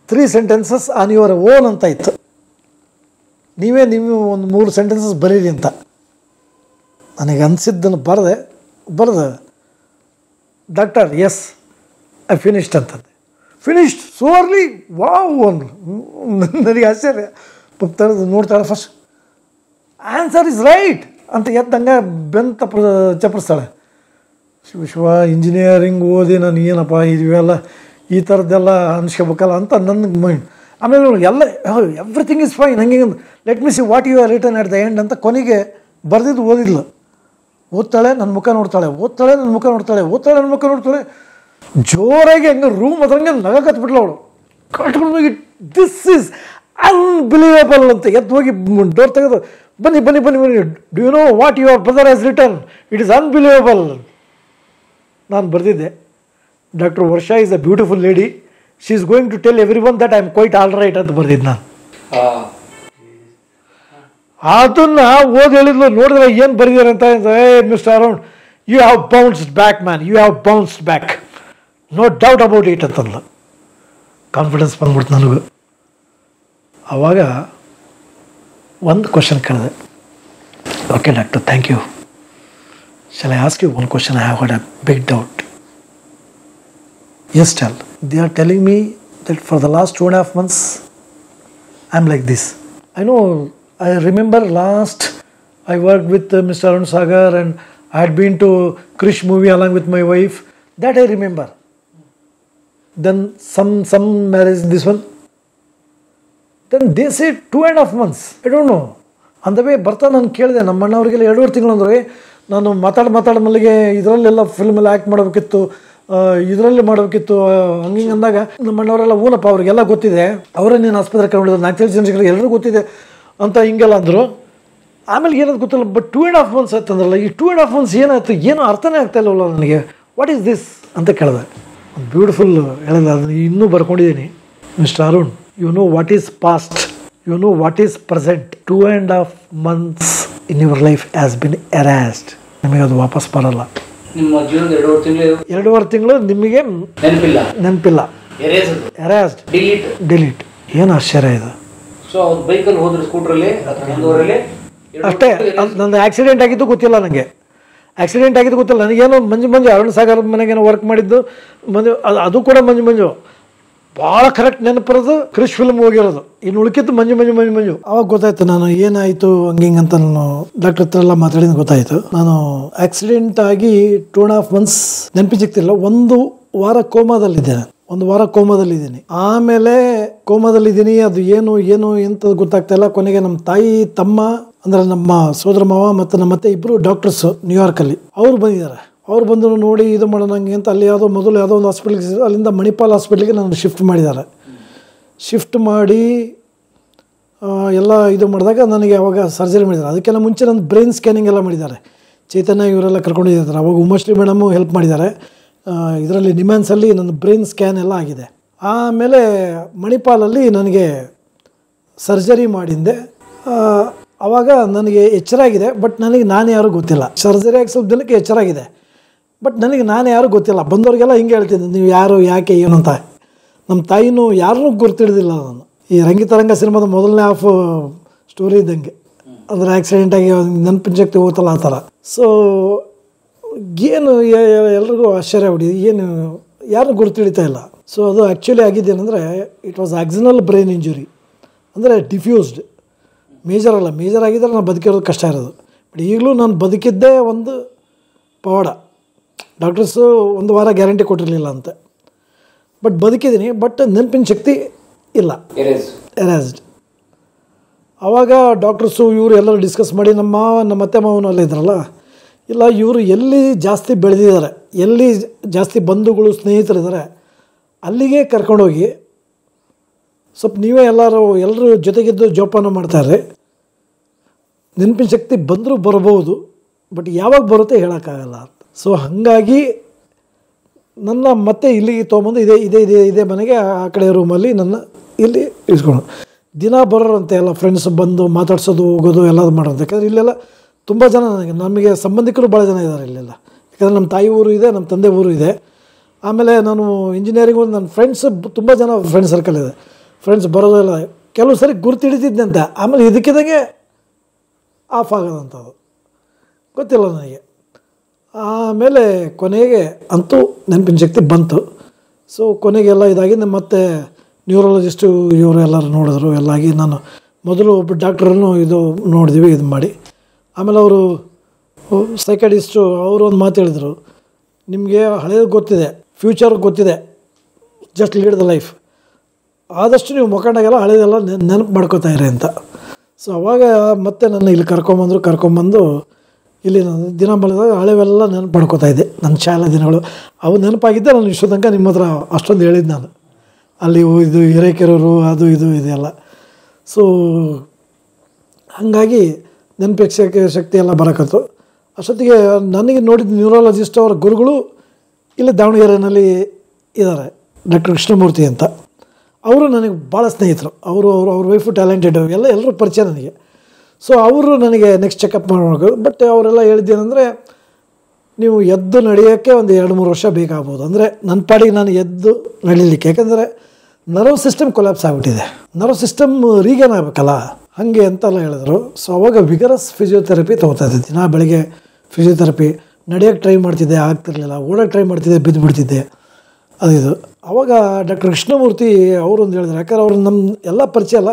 3 sentences on your own ಅಂತ ಇತ್ತು. ನೀವು ಒಂದು 3 sentences ಬರೀರಿ ಅಂತ. ನನಗೆ ಅನಿಸಿದ್ದನ್ನು ಬರೆದೆ. ಡಾಕ್ಟರ್ ಎಸ್ ಐ ಫಿನಿಶ್ಡ್ ಅಂತಂದೆ. ಫಿನಿಶ್ಡ್ ಸೋ ಅರ್ಲಿ, ವಾವ್ ಅಂದ್ರು. ನನಗೆ ಆಶ್ಚರ್ಯ. ತರದು ನೋಡ್ತಾಳೆ ಫಸ್ಟ್, ಆನ್ಸರ್ ಇಸ್ ರೈಟ್ ಅಂತ ಎದ್ದಂಗೆ ಬೆಂತ ಚಪ್ಪರಿಸ್ತಾಳೆ. ಶಿವ ಇಂಜಿನಿಯರಿಂಗ್ ಓದಿ ನಾನು ಏನಪ್ಪ ಇವೆಲ್ಲ ಈ ಥರದ್ದೆಲ್ಲ ಅನ್ಸ್ಕೋಬೇಕಲ್ಲ ಅಂತ ನನ್ನ ಮೈಂಡ್. ಆಮೇಲೆ ಎಲ್ಲ ಎವ್ರಿಥಿಂಗ್ ಇಸ್ ಫೈನ್ ಹಂಗೆ let me see what you are return at the end ಅಂತ ಕೊನೆಗೆ ಬರೆದಿದ್ದು ಓದಿದ್ಲು. ಓದ್ತಾಳೆ, ನನ್ನ ಮುಖ ನೋಡ್ತಾಳೆ, ಜೋರಾಗಿ ಹಂಗೆ ರೂಮ್ ಅದ್ರಂಗೆ ನಗ ಕತ್ಬಿಟ್ಲು ಅವಳು. ಕಟ್ಕೊಂಡು ದಿಸ್ ಈಸ್ ಅನ್ಬಿಲೀವೇಬಲ್ ಅಂತ ಎದ್ದು ಹೋಗಿ ಡೋರ್ ತೆಗೆದು ಬನ್ನಿ do you know what your brother has return, it is unbelievable. ನಾನು ಬರೆದಿದ್ದೆ, doctor Varsha is a beautiful lady, she is going to tell everyone that I am quite all right ಅಂತ ಬರೆದಿದ್ದು ನಾನು. ಅದನ್ನು ಓದಿ ಹೇಳಿದ್ಲು. ನೋಡಿದ್ರೆ ಏನು ಬರೆದಿದ್ದಾರೆ ಅಂತ, mister Arun you have bounced back man, you have bounced back, no doubt about it ಅಂತಲ್ಲ. ಕಾನ್ಫಿಡೆನ್ಸ್ ಬಂದ್ಬಿಡ್ತು ನನಗೂ. ಆವಾಗ ಒಂದು ಕ್ವಶನ್ ಕೇಳಿದೆ. Okay doctor, thank you. Shall I ask you one question? I have had a big doubt. Yes, tell. They are telling me that for the last 2.5 months, I am like this. I know, I remember last I worked with Mr. Arun Sagar and I had been to Krish movie along with my wife. That I remember. Then some marriage, this one. Then they say 2.5 months. I don't know. On the way ಬರ್ತಾ ನಾನು ಕೇಳಿದೆ ನಮ್ಮ ಅಣ್ಣವ್ರಿಗೆಲ್ಲ 2.5 ತಿಂಗಳು ಅಂದರೆ ನಾನು ಮಾತಾಡಿ ಮಲ್ಲಿಗೆ ಇದರಲ್ಲೆಲ್ಲ ಫಿಲ್ಮಲ್ಲಿ ಆ್ಯಕ್ಟ್ ಮಾಡಬೇಕಿತ್ತು, ಇದರಲ್ಲಿ ಮಾಡಬೇಕಿತ್ತು ಹಂಗೆ ಅಂದಾಗ ನಮ್ಮ ಅಣ್ಣವರೆಲ್ಲ ಊನಪ್ಪ ಅವ್ರಿಗೆಲ್ಲ ಗೊತ್ತಿದೆ, ಅವರೇ ನೀನು ಆಸ್ಪತ್ರೆ ಕರ್ಕೊಂಡಿದ್ದು 4 ಜನರಿಗೆ ಎಲ್ಲರಿಗೂ ಗೊತ್ತಿದೆ ಅಂತ ಹಿಂಗೆಲ್ಲ ಅಂದರು. ಆಮೇಲೆ ಏನದು ಗೊತ್ತಿಲ್ಲ. ಬಟ್ 2.5 months ಆಯ್ತು ಅಂದ್ರಲ್ಲ, ಈ 2.5 months ಏನಾಯ್ತು ಏನೋ ಅರ್ಥನೇ ಆಗ್ತಾ ಇಲ್ಲವಲ್ಲ ನನಗೆ. ವಾಟ್ ಈಸ್ ದಿಸ್ ಅಂತ ಕೇಳಿದೆ. ಬ್ಯೂಟಿಫುಲ್ ಹೇಳಿದ, ಅದನ್ನು ಇನ್ನೂ ಬರ್ಕೊಂಡಿದ್ದೀನಿ. Mister Arun, you know what is past, you know what is present. 2.5 months in your life has been erased. ನಿಮಗೆ ಅದು ವಾಪಸ್ ಬರಲ್ಲ. ನಿಮ್ಮ ಜೀವನದ 2.5 ತಿಂಗಳು ನಿಮಗೆ ನೆನಪಿಲ್ಲ. ಎರಾಸ್ಡ್, ಡಿಲೀಟ್. ಏನು ಆಶ್ಚರ್ಯ ಇದು. ಸೊ ಅವ್ರು ಬೈಕಲ್ಲಿ ಹೋದ್ರೆ ಸ್ಕೂಟ್ರಲ್ಲಿ ಅಷ್ಟೇ. ನಂದು ಆಕ್ಸಿಡೆಂಟ್ ಆಗಿದ್ದು ಗೊತ್ತಿಲ್ಲ ನನಗೆ. ನನಗೇನು ಮಂಜು ಅರುಣ್ ಸಾಗರ್ ಮನೆಗೇನೋ ವರ್ಕ್ ಮಾಡಿದ್ದು ಅದು ಕೂಡ ಮಂಜು ಭಾಳ ಕರೆಕ್ಟ್ ನೆನಪಿರೋದು ಕ್ರಿಶ್ ಫಿಲ್ಮ್ ಹೋಗಿರೋದು. ಇನ್ನು ಉಳ್ಕಿತ್ತು ಮಂಜು. ಅವಾಗ ಗೊತ್ತಾಯ್ತು ನಾನು ಏನಾಯಿತು ಹಂಗಿಂಗಂತ. ನಾನು ಡಾಕ್ಟರ್ ಹತ್ರ ಎಲ್ಲ ಮಾತಾಡಿದ ಗೊತ್ತಾಯಿತು. ನಾನು ಆಕ್ಸಿಡೆಂಟ್ ಆಗಿ 2.5 months ನೆನಪಿ ಸಿಗ್ತಿಲ್ಲ. 1 ವಾರ ಕೋಮಾದಲ್ಲಿದ್ದೀನಿ. ಆಮೇಲೆ ಕೋಮಾದಲ್ಲಿದ್ದೀನಿ. ಅದು ಏನು ಎಂತ ಗೊತ್ತಾಗ್ತಾ ಇಲ್ಲ. ಕೊನೆಗೆ ನಮ್ಮ ತಾಯಿ ತಮ್ಮ ಅಂದರೆ ನಮ್ಮ ಸೋದರ ಮಾವ ಮತ್ತು ನಮ್ಮ ಅತ್ತೆ ಇಬ್ಬರು ಡಾಕ್ಟರ್ಸ್ ನ್ಯೂಯಾರ್ಕಲ್ಲಿ ಅವ್ರು ಬಂದಿದ್ದಾರೆ. ಅವ್ರು ಬಂದು ನೋಡಿ ಇದು ಮಾಡೋಣ ಹಂಗೆ ಅಂತ ಅಲ್ಲಿ ಯಾವುದೋ ಒಂದು ಹಾಸ್ಪಿಟ್ಲಿಗೆ, ಅಲ್ಲಿಂದ ಮಣಿಪಾಲ್ ಹಾಸ್ಪಿಟ್ಲಿಗೆ ನಾನು ಶಿಫ್ಟ್ ಮಾಡಿದ್ದಾರೆ. ಶಿಫ್ಟ್ ಮಾಡಿ ಎಲ್ಲ ಇದು ಮಾಡಿದಾಗ ನನಗೆ ಅವಾಗ ಸರ್ಜರಿ ಮಾಡಿದ್ದಾರೆ. ಅದಕ್ಕೆಲ್ಲ ಮುಂಚೆ ನನ್ನ ಬ್ರೈನ್ ಸ್ಕ್ಯಾನಿಂಗ್ ಎಲ್ಲ ಮಾಡಿದ್ದಾರೆ. ಚೈತನ್ಯ ಇವರೆಲ್ಲ ಕರ್ಕೊಂಡಿದ್ದಾರೆ. ಅವಾಗ ಉಮಾಶ್ರೀ ಮೇಡಮು ಹೆಲ್ಪ್ ಮಾಡಿದ್ದಾರೆ. ಇದರಲ್ಲಿ ನಿಮ್ಯಾನ್ಸಲ್ಲಿ ನನ್ನ ಬ್ರೈನ್ ಸ್ಕ್ಯಾನ್ ಎಲ್ಲ ಆಗಿದೆ. ಆಮೇಲೆ ಮಣಿಪಾಲಲ್ಲಿ ನನಗೆ ಸರ್ಜರಿ ಮಾಡಿದ್ದೆ. ಆವಾಗ ನನಗೆ ಎಚ್ಚರ ಆಗಿದೆ. ಬಟ್ ನನಗೆ ನಾನು ಯಾರೂ ಗೊತ್ತಿಲ್ಲ. ಸರ್ಜರಿ ಆಗಿ ಸ್ವಲ್ಪ ದಿನಕ್ಕೆ ಎಚ್ಚರ ಆಗಿದೆ. ಬಟ್ ನನಗೆ ನಾನು ಯಾರೂ ಗೊತ್ತಿಲ್ಲ. ಬಂದವ್ರಿಗೆಲ್ಲ ಹಿಂಗೆ ಹೇಳ್ತೀನಿ, ನೀವು ಯಾರು ಯಾಕೆ ಏನು ಅಂತ. ನಮ್ಮ ತಾಯಿನೂ ಯಾರನ್ನೂ ಗುರ್ತಿಡ್ದಿಲ್ಲ ನಾನು. ಈ ರಂಗಿತರಂಗ ಸಿನಿಮಾದ ಮೊದಲನೇ ಹಾಫ್ ಸ್ಟೋರಿ ಇದ್ದಂಗೆ, ಅಂದರೆ ಆಕ್ಸಿಡೆಂಟಾಗಿ ನೆನಪಿನ ಶಕ್ತಿ ಹೋಗ್ತಲ್ಲ ಆ ಥರ. ಸೊ ಏನು ಎಲ್ರಿಗೂ ಆಶ್ಚರ್ಯ ಆಗ್ಬಿಟ್ಟಿದೆ, ಏನು ಯಾರನ್ನೂ ಗುರ್ತಿಡಿತಾ ಇಲ್ಲ. ಸೊ ಅದು ಆ್ಯಕ್ಚುಲಿ ಆಗಿದ್ದೇನೆಂದರೆ it was axonal brain injury, ಅಂದರೆ ಡಿಫ್ಯೂಸ್ಡ್. ಮೇಜರ್ ಅಲ್ಲ. ಮೇಜರ್ ಆಗಿದ್ದರೆ ನಾನು ಬದುಕಿರೋದು ಕಷ್ಟ ಇರೋದು. ಬಟ್ ಈಗಲೂ ನಾನು ಬದುಕಿದ್ದೇ ಒಂದು ಪವಾಡ. ಡಾಕ್ಟರ್ಸು 1 ವಾರ ಗ್ಯಾರಂಟಿ ಕೊಟ್ಟಿರಲಿಲ್ಲ ಅಂತೆ. ಬಟ್ ಬದುಕಿದ್ದೀನಿ. ಬಟ್ ನೆನಪಿನ ಶಕ್ತಿ ಇಲ್ಲ, ಎರಾಸ್ಡ್. ಆವಾಗ ಡಾಕ್ಟರ್ಸು ಇವರು ಎಲ್ಲರೂ ಡಿಸ್ಕಸ್ ಮಾಡಿ ನಮ್ಮ ಅತ್ತೆ ಮಾವನು ಅಲ್ಲೇ ಇದ್ರಲ್ಲ, ಇಲ್ಲ ಇವರು ಎಲ್ಲಿ ಜಾಸ್ತಿ ಬೆಳೆದಿದ್ದಾರೆ, ಎಲ್ಲಿ ಜಾಸ್ತಿ ಬಂಧುಗಳು ಸ್ನೇಹಿತರಿದ್ದಾರೆ ಅಲ್ಲಿಗೆ ಕರ್ಕೊಂಡೋಗಿ ಸ್ವಲ್ಪ ನೀವೇ ಎಲ್ಲರೂ ಜೊತೆಗಿದ್ದು ಜೋಪಾನ ಮಾಡ್ತಾರೆ. ನೆನಪಿನ ಶಕ್ತಿ ಬಂದರೂ ಬರಬಹುದು, ಬಟ್ ಯಾವಾಗ ಬರುತ್ತೆ ಹೇಳೋಕ್ಕಾಗಲ್ಲ. ಸೊ ಹಾಗಾಗಿ ನನ್ನ ಮತ್ತೆ ಇಲ್ಲಿಗೆ ತೊಗೊಂಬಂದು ಇದೇ ಮನೆಗೆ ಆ ಕಡೆ ರೂಮಲ್ಲಿ ನನ್ನ ಇಲ್ಲಿ ಇಸ್ಕೊಂಡು ದಿನ ಬರೋರಂತೆ ಎಲ್ಲ ಫ್ರೆಂಡ್ಸ್ ಬಂದು ಮಾತಾಡ್ಸೋದು ಹೋಗೋದು ಎಲ್ಲದು ಮಾಡೋದು. ಯಾಕಂದರೆ ಇಲ್ಲೆಲ್ಲ ತುಂಬ ಜನ ನಮಗೆ ಸಂಬಂಧಿಕರು ಭಾಳ ಜನ ಇದ್ದಾರೆ ಇಲ್ಲೆಲ್ಲ. ಯಾಕಂದರೆ ನಮ್ಮ ತಾಯಿ ಊರು ಇದೆ, ನಮ್ಮ ತಂದೆ ಊರು ಇದೆ. ಆಮೇಲೆ ನಾನು ಇಂಜಿನಿಯರಿಂಗ್ ನನ್ನ ಫ್ರೆಂಡ್ಸ್ ತುಂಬ ಜನ ಫ್ರೆಂಡ್ ಸರ್ಕಲ್ ಇದೆ. ಫ್ರೆಂಡ್ಸ್ ಬರೋದೆಲ್ಲ ಕೆಲವು ಸರಿ ಗುರ್ತಿಡಿತಿದ್ದಂತೆ. ಆಮೇಲೆ ಇದಕ್ಕಿದಂಗೆ ಆಫ್ ಆಗೋದಂಥದ್ದು ಗೊತ್ತಿಲ್ಲ ನನಗೆ. ಆಮೇಲೆ ಕೊನೆಗೆ ಅಂತೂ ನೆನಪಿನ ಶಕ್ತಿ ಬಂತು. ಸೊ ಕೊನೆಗೆಲ್ಲ ಇದಾಗಿ ಮತ್ತೆ ನ್ಯೂರಾಲಜಿಸ್ಟು ಇವರು ಎಲ್ಲರೂ ನೋಡಿದ್ರು. ಎಲ್ಲ ಆಗಿ ನಾನು ಮೊದಲು ಒಬ್ಬ ಡಾಕ್ಟ್ರನ್ನು ನೋಡಿದ್ವಿ ಇದು ಮಾಡಿ. ಆಮೇಲೆ ಅವರು ಸೈಕಾಟಿಸ್ಟು ಅವರು ಒಂದು ಮಾತು ಹೇಳಿದರು, ನಿಮಗೆ ಹಳೇದು ಗೊತ್ತಿದೆ, ಫ್ಯೂಚರ್ ಗೊತ್ತಿದೆ, ಜಸ್ಟ್ ಲೀಡ್ ದ ಲೈಫ್. ಆದಷ್ಟು ನೀವು ಮುಖಂಡಾಗೆಲ್ಲ ಹಳೇದೆಲ್ಲ ನೆನಪು ಮಾಡ್ಕೋತಾ ಇರಿ ಅಂತ. ಸೊ ಅವಾಗ ಮತ್ತೆ ನನ್ನ ಇಲ್ಲಿ ಕರ್ಕೊಂಬಂದು ಇಲ್ಲಿ ನಾನು ದಿನ ಮಲಗಿದಾಗ ಹಳೆವೆಲ್ಲ ನೆನಪು ಮಾಡ್ಕೋತಾ ಇದ್ದೆ. ನನ್ನ ಶಾಲಾ ದಿನಗಳು ಅವು ನೆನಪಾಗಿದ್ದೆ. ನಾನು ಇಷ್ಟು ತನಕ ನಿಮ್ಮ ಹತ್ರ ಅಷ್ಟೊಂದು ಹೇಳಿದ್ದು ನಾನು. ಅಲ್ಲಿ ಇದು ಹಿರೇಕೆರೂರು ಅದು ಇದು ಇದೆಲ್ಲ. ಸೊ ಹಾಗಾಗಿ ನೆನಪಿನ ಶಕ್ತಿ ಎಲ್ಲ ಬರೋಕತ್ತು. ಅಷ್ಟೊತ್ತಿಗೆ ನನಗೆ ನೋಡಿದ ನ್ಯೂರಾಲಜಿಸ್ಟ್ ಅವರ ಗುರುಗಳು ಇಲ್ಲಿ ದಾವಣಗೆರೆಯಲ್ಲಿ ಇದ್ದಾರೆ, ಡಾಕ್ಟರ್ ಕೃಷ್ಣಮೂರ್ತಿ ಅಂತ. ಅವರು ನನಗೆ ಭಾಳ ಸ್ನೇಹಿತರು. ಅವ್ರ ವೈಫು ಟ್ಯಾಲೆಂಟೆಡ್, ಎಲ್ಲರೂ ಪರಿಚಯ ನನಗೆ. ಸೊ ಅವರು ನನಗೆ ನೆಕ್ಸ್ಟ್ ಚೆಕಪ್ ಮಾಡಬೇಕು. ಬಟ್ ಅವರೆಲ್ಲ ಹೇಳಿದ್ದೇನೆಂದರೆ, ನೀವು ಎದ್ದು ನಡೆಯೋಕ್ಕೆ ಒಂದು 2-3 ವರ್ಷ ಬೇಕಾಗ್ಬೋದು. ಅಂದರೆ ನನ್ನ ಪಾಡಿಗೆ ನಾನು ಎದ್ದು ನಡೀಲಿಕ್ಕೆ. ಯಾಕಂದರೆ ನರ್ವ್ ಸಿಸ್ಟಮ್ ಕೊಲ್ಯಾಪ್ಸ್ ಆಗಿಬಿಟ್ಟಿದೆ. ನರ್ವ್ ಸಿಸ್ಟಮ್ ರೀಗೇನ್ ಆಗಬೇಕಲ್ಲ, ಹಾಗೆ ಅಂತೆಲ್ಲ ಹೇಳಿದ್ರು. ಸೊ ಅವಾಗ ವಿಗರಸ್ ಫಿಸಿಯೋಥೆರಪಿ ತೊಗೋತಾ ಇದ್ದೆ. ದಿನ ಬೆಳಗ್ಗೆ ಫಿಸಿಯೋಥೆರಪಿ. ನಡೆಯೋಕ್ಕೆ ಟ್ರೈ ಮಾಡ್ತಿದ್ದೆ, ಆಗ್ತಿರ್ಲಿಲ್ಲ. ಓಡೋಕ್ಕೆ ಟ್ರೈ ಮಾಡ್ತಿದ್ದೆ, ಬಿದ್ದುಬಿಡ್ತಿದ್ದೆ. ಅದು ಅವಾಗ ಡಾಕ್ಟರ್ ಕೃಷ್ಣಮೂರ್ತಿ ಅವರು ಒಂದು ಹೇಳಿದ್ರು. ಯಾಕಂದ್ರೆ ಅವರು ನಮ್ಮ ಎಲ್ಲ ಪರಿಚಯ ಅಲ್ಲ.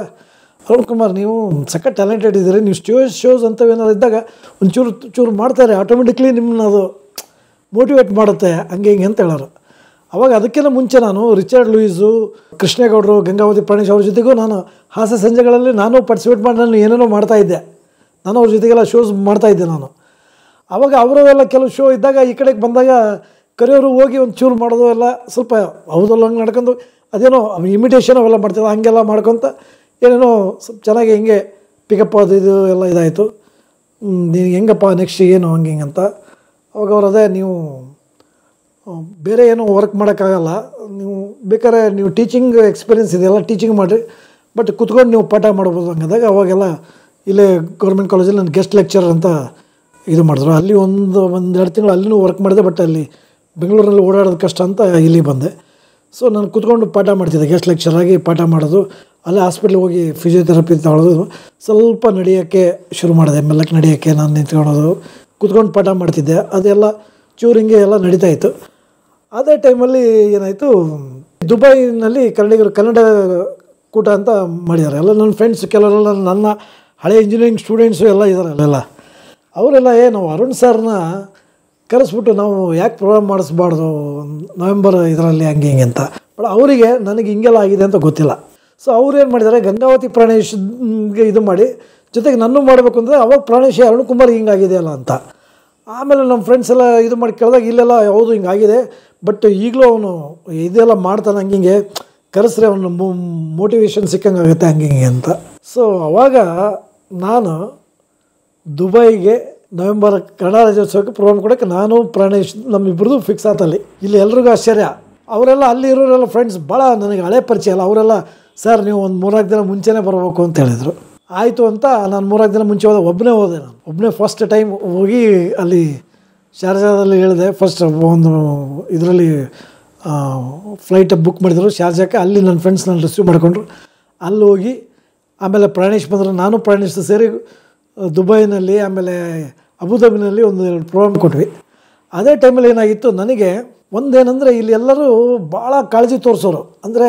ಅರುಣ್ ಕುಮಾರ್ ನೀವು ಸಖತ್ ಟ್ಯಾಲೆಂಟೆಡ್ ಇದ್ದೀರಿ, ನೀವು ಶೋಸ್ ಅಂತವೇನಾದ್ರು ಇದ್ದಾಗ ಒಂಚೂರು ಚೂರು ಮಾಡ್ತಾರೆ, ಆಟೋಮೆಟಿಕ್ಲಿ ನಿಮ್ಮನ್ನ ಅದು ಮೋಟಿವೇಟ್ ಮಾಡುತ್ತೆ ಹಂಗೆ ಹಿಂಗೆ ಅಂತ ಹೇಳೋರು. ಅವಾಗ ಅದಕ್ಕಿಂತ ಮುಂಚೆ ನಾನು ರಿಚರ್ಡ್ ಲೂಯಿಸು, ಕೃಷ್ಣೇಗೌಡರು, ಗಂಗಾವತಿ ಪ್ರಾಣೇಶ್ ಅವ್ರ ಜೊತೆಗೂ ನಾನು ಹಾಸ್ಯ ಸಂಜೆಗಳಲ್ಲಿ ನಾನು ಪಾರ್ಟಿಸಿಪೇಟ್ ಮಾಡಿ ನಾನು ಏನೇನೋ ಮಾಡ್ತಾಯಿದ್ದೆ. ನಾನು ಅವ್ರ ಜೊತೆಗೆಲ್ಲ ಶೋಸ್ ಮಾಡ್ತಾಯಿದ್ದೆ ನಾನು. ಆವಾಗ ಅವರೆಲ್ಲ ಕೆಲವು ಶೋ ಇದ್ದಾಗ ಈ ಕಡೆಗೆ ಬಂದಾಗ ಕರೆಯೋರು ಹೋಗಿ ಒಂದು ಚೂರು ಮಾಡೋದು ಎಲ್ಲ ಸ್ವಲ್ಪ ಹೌದಲ್ಲ ಹಂಗೆ ನಡ್ಕೊಂಡು ಅದೇನೋ ಇಮಿಟೇಷನ್ ಅವೆಲ್ಲ ಮಾಡ್ತಿದ್ದೆ. ಹಾಗೆಲ್ಲ ಮಾಡ್ಕೊತ ಏನೇನೋ ಸ್ವಲ್ಪ ಚೆನ್ನಾಗಿ ಹಿಂಗೆ ಪಿಕಪ್ ಅದು ಇದು ಎಲ್ಲ ಇದಾಯಿತು. ನೀವು ಹೆಂಗಪ್ಪ ನೆಕ್ಸ್ಟ್ ಏನು ಹಂಗೆ ಹಿಂಗೆ ಅಂತ. ಅವಾಗ ಅವ್ರು ಅದೇ ನೀವು ಬೇರೆ ಏನೋ ವರ್ಕ್ ಮಾಡೋಕ್ಕಾಗಲ್ಲ, ನೀವು ಬೇಕಾದ್ರೆ ನೀವು ಟೀಚಿಂಗ್ ಎಕ್ಸ್ಪೀರಿಯೆನ್ಸ್ ಇದೆಯಲ್ಲ ಟೀಚಿಂಗ್ ಮಾಡಿರಿ, ಬಟ್ ಕುತ್ಕೊಂಡು ನೀವು ಪಾಠ ಮಾಡ್ಬೋದು ಹಂಗಂದಾಗ ಅವಾಗೆಲ್ಲ ಇಲ್ಲೇ ಗೌರ್ಮೆಂಟ್ ಕಾಲೇಜಲ್ಲಿ ನಾನು ಗೆಸ್ಟ್ ಲೆಕ್ಚರರ್ ಅಂತ ಇದು ಮಾಡಿದ್ರು. ಅಲ್ಲಿ ಒಂದೆರಡು ತಿಂಗಳು ಅಲ್ಲಿನೂ ವರ್ಕ್ ಮಾಡಿದೆ, ಬಟ್ ಅಲ್ಲಿ ಬೆಂಗಳೂರಲ್ಲಿ ಓಡಾಡೋದು ಕಷ್ಟ ಅಂತ ಇಲ್ಲಿ ಬಂದೆ. ಸೊ ನಾನು ಕುತ್ಕೊಂಡು ಪಾಠ ಮಾಡ್ತಿದ್ದೆ, ಗೆಸ್ಟ್ ಲೆಕ್ಚರಾಗಿ ಪಾಠ ಮಾಡೋದು. ಅಲ್ಲೇ ಹಾಸ್ಪಿಟ್ಲಿಗೆ ಹೋಗಿ ಫಿಸಿಯೋಥೆರಪಿ ತಗೊಳ್ಳೋದು. ಸ್ವಲ್ಪ ನಡೆಯೋಕ್ಕೆ ಶುರು ಮಾಡಿದೆ, ಮೆಲ್ಲಕ್ಕೆ ನಡೆಯೋಕ್ಕೆ ನಾನು ನಿಂತ್ಕೊಳ್ಳೋದು, ಕುತ್ಕೊಂಡು ಪಾಠ ಮಾಡ್ತಿದ್ದೆ. ಅದೆಲ್ಲ ಚೂರಿಂಗೆ ಎಲ್ಲ ನಡೀತಾಯಿತ್ತು. ಅದೇ ಟೈಮಲ್ಲಿ ಏನಾಯಿತು, ದುಬೈನಲ್ಲಿ ಕನ್ನಡ ಕೂಟ ಅಂತ ಮಾಡಿದ್ದಾರೆ. ಎಲ್ಲ ನನ್ನ ಫ್ರೆಂಡ್ಸ್ ಕೆಲವರೆಲ್ಲ ನನ್ನ ಹಳೆ ಇಂಜಿನಿಯರಿಂಗ್ ಸ್ಟೂಡೆಂಟ್ಸು ಎಲ್ಲ ಇದ್ದಾರೆ ಅಲ್ಲೆಲ್ಲ. ಅವರೆಲ್ಲ ನಾವು ಅರುಣ್ ಸರ್ನ ಕರೆಸ್ಬಿಟ್ಟು ನಾವು ಯಾಕೆ ಪ್ರೋಗ್ರಾಮ್ ಮಾಡಿಸ್ಬಾರ್ದು ನವೆಂಬರ್ ಇದರಲ್ಲಿ ಹಂಗೆ ಹಿಂಗೆ ಅಂತ. ಬಟ್ ಅವರಿಗೆ ನನಗೆ ಹಿಂಗೆಲ್ಲ ಆಗಿದೆ ಅಂತ ಗೊತ್ತಿಲ್ಲ. ಸೊ ಅವ್ರು ಏನು ಮಾಡಿದ್ದಾರೆ, ಗಂಗಾವತಿ ಪ್ರಾಣೇಶ್ಗೆ ಇದು ಮಾಡಿ ಜೊತೆಗೆ ನನ್ನೂ ಮಾಡಬೇಕು ಅಂದರೆ ಅವಾಗ ಪ್ರಾಣೇಶ್ ಅರುಣ್ ಕುಮಾರ್ ಹಿಂಗಾಗಿದೆ ಅಲ್ಲ ಅಂತ. ಆಮೇಲೆ ನಮ್ಮ ಫ್ರೆಂಡ್ಸ್ ಎಲ್ಲ ಇದು ಮಾಡಿ ಕೇಳಿದಾಗ ಇಲ್ಲೆಲ್ಲ ಹೌದು ಹಿಂಗಾಗಿದೆ, ಬಟ್ ಈಗಲೂ ಅವನು ಇದೆಲ್ಲ ಮಾಡ್ತಾನೆ ಹಂಗೆ ಹಿಂಗೆ ಕರೆಸ್ರೆ ಅವನು ಮೋಟಿವೇಶನ್ ಸಿಕ್ಕಂಗೆ ಆಗುತ್ತೆ ಹಂಗೆ ಹಿಂಗೆ ಅಂತ. ಸೊ ಅವಾಗ ನಾನು ದುಬೈಗೆ ನವೆಂಬರ್ ಕನ್ನಡ ರಾಜ್ಯೋತ್ಸವಕ್ಕೆ ಪ್ರೋಗ್ರಾಮ್ ಕೊಡೋಕ್ಕೆ ನಾನು ಪ್ರಾಣೇಶ್ ನಮ್ಮಿಬ್ಬರದು ಫಿಕ್ಸ್ ಆತಲ್ಲಿ. ಇಲ್ಲಿ ಎಲ್ರಿಗೂ ಆಶ್ಚರ್ಯ. ಅವರೆಲ್ಲ ಅಲ್ಲಿ ಇರೋರೆಲ್ಲ ಫ್ರೆಂಡ್ಸ್ ಭಾಳ ನನಗೆ ಹಳೆ ಪರಿಚಯ ಅಲ್ಲ. ಅವರೆಲ್ಲ ಸರ್ ನೀವು ಒಂದು 3-4 ದಿನ ಮುಂಚೆನೇ ಬರಬೇಕು ಅಂತ ಹೇಳಿದರು. ಆಯಿತು ಅಂತ ನಾನು 3-4 ದಿನ ಮುಂಚೆ ಹೋದೆ. ನಾನು ಒಬ್ಬನೇ ಫಸ್ಟ್ ಟೈಮ್ ಹೋಗಿ ಅಲ್ಲಿ ಶಾರ್ಜಾದಲ್ಲಿ ಹೇಳಿದೆ. ಫಸ್ಟ್ ಒಂದು ಇದರಲ್ಲಿ ಫ್ಲೈಟ್ ಬುಕ್ ಮಾಡಿದರು ಶಾರ್ಜಾಕ್ಕೆ. ಅಲ್ಲಿ ನನ್ನ ಫ್ರೆಂಡ್ಸ್ ನಾನು ರಿಸೀವ್ ಮಾಡಿಕೊಂಡ್ರು. ಅಲ್ಲಿ ಹೋಗಿ ಆಮೇಲೆ ಪ್ರಾಣೇಶ್ ಬಂದರು. ನಾನು ಪ್ರಾಣೇಶ್ ಸೇರಿ ದುಬೈನಲ್ಲಿ ಆಮೇಲೆ ಅಬುದಾಬಿನಲ್ಲಿ ಒಂದು 2 ಪ್ರೋಗ್ರಾಮ್ ಕೊಟ್ವಿ. ಅದೇ ಟೈಮಲ್ಲಿ ಏನಾಗಿತ್ತು, ನನಗೆ ಒಂದೇನೆಂದರೆ ಇಲ್ಲಿ ಎಲ್ಲರೂ ಭಾಳ ಕಾಳಜಿ ತೋರಿಸೋರು. ಅಂದರೆ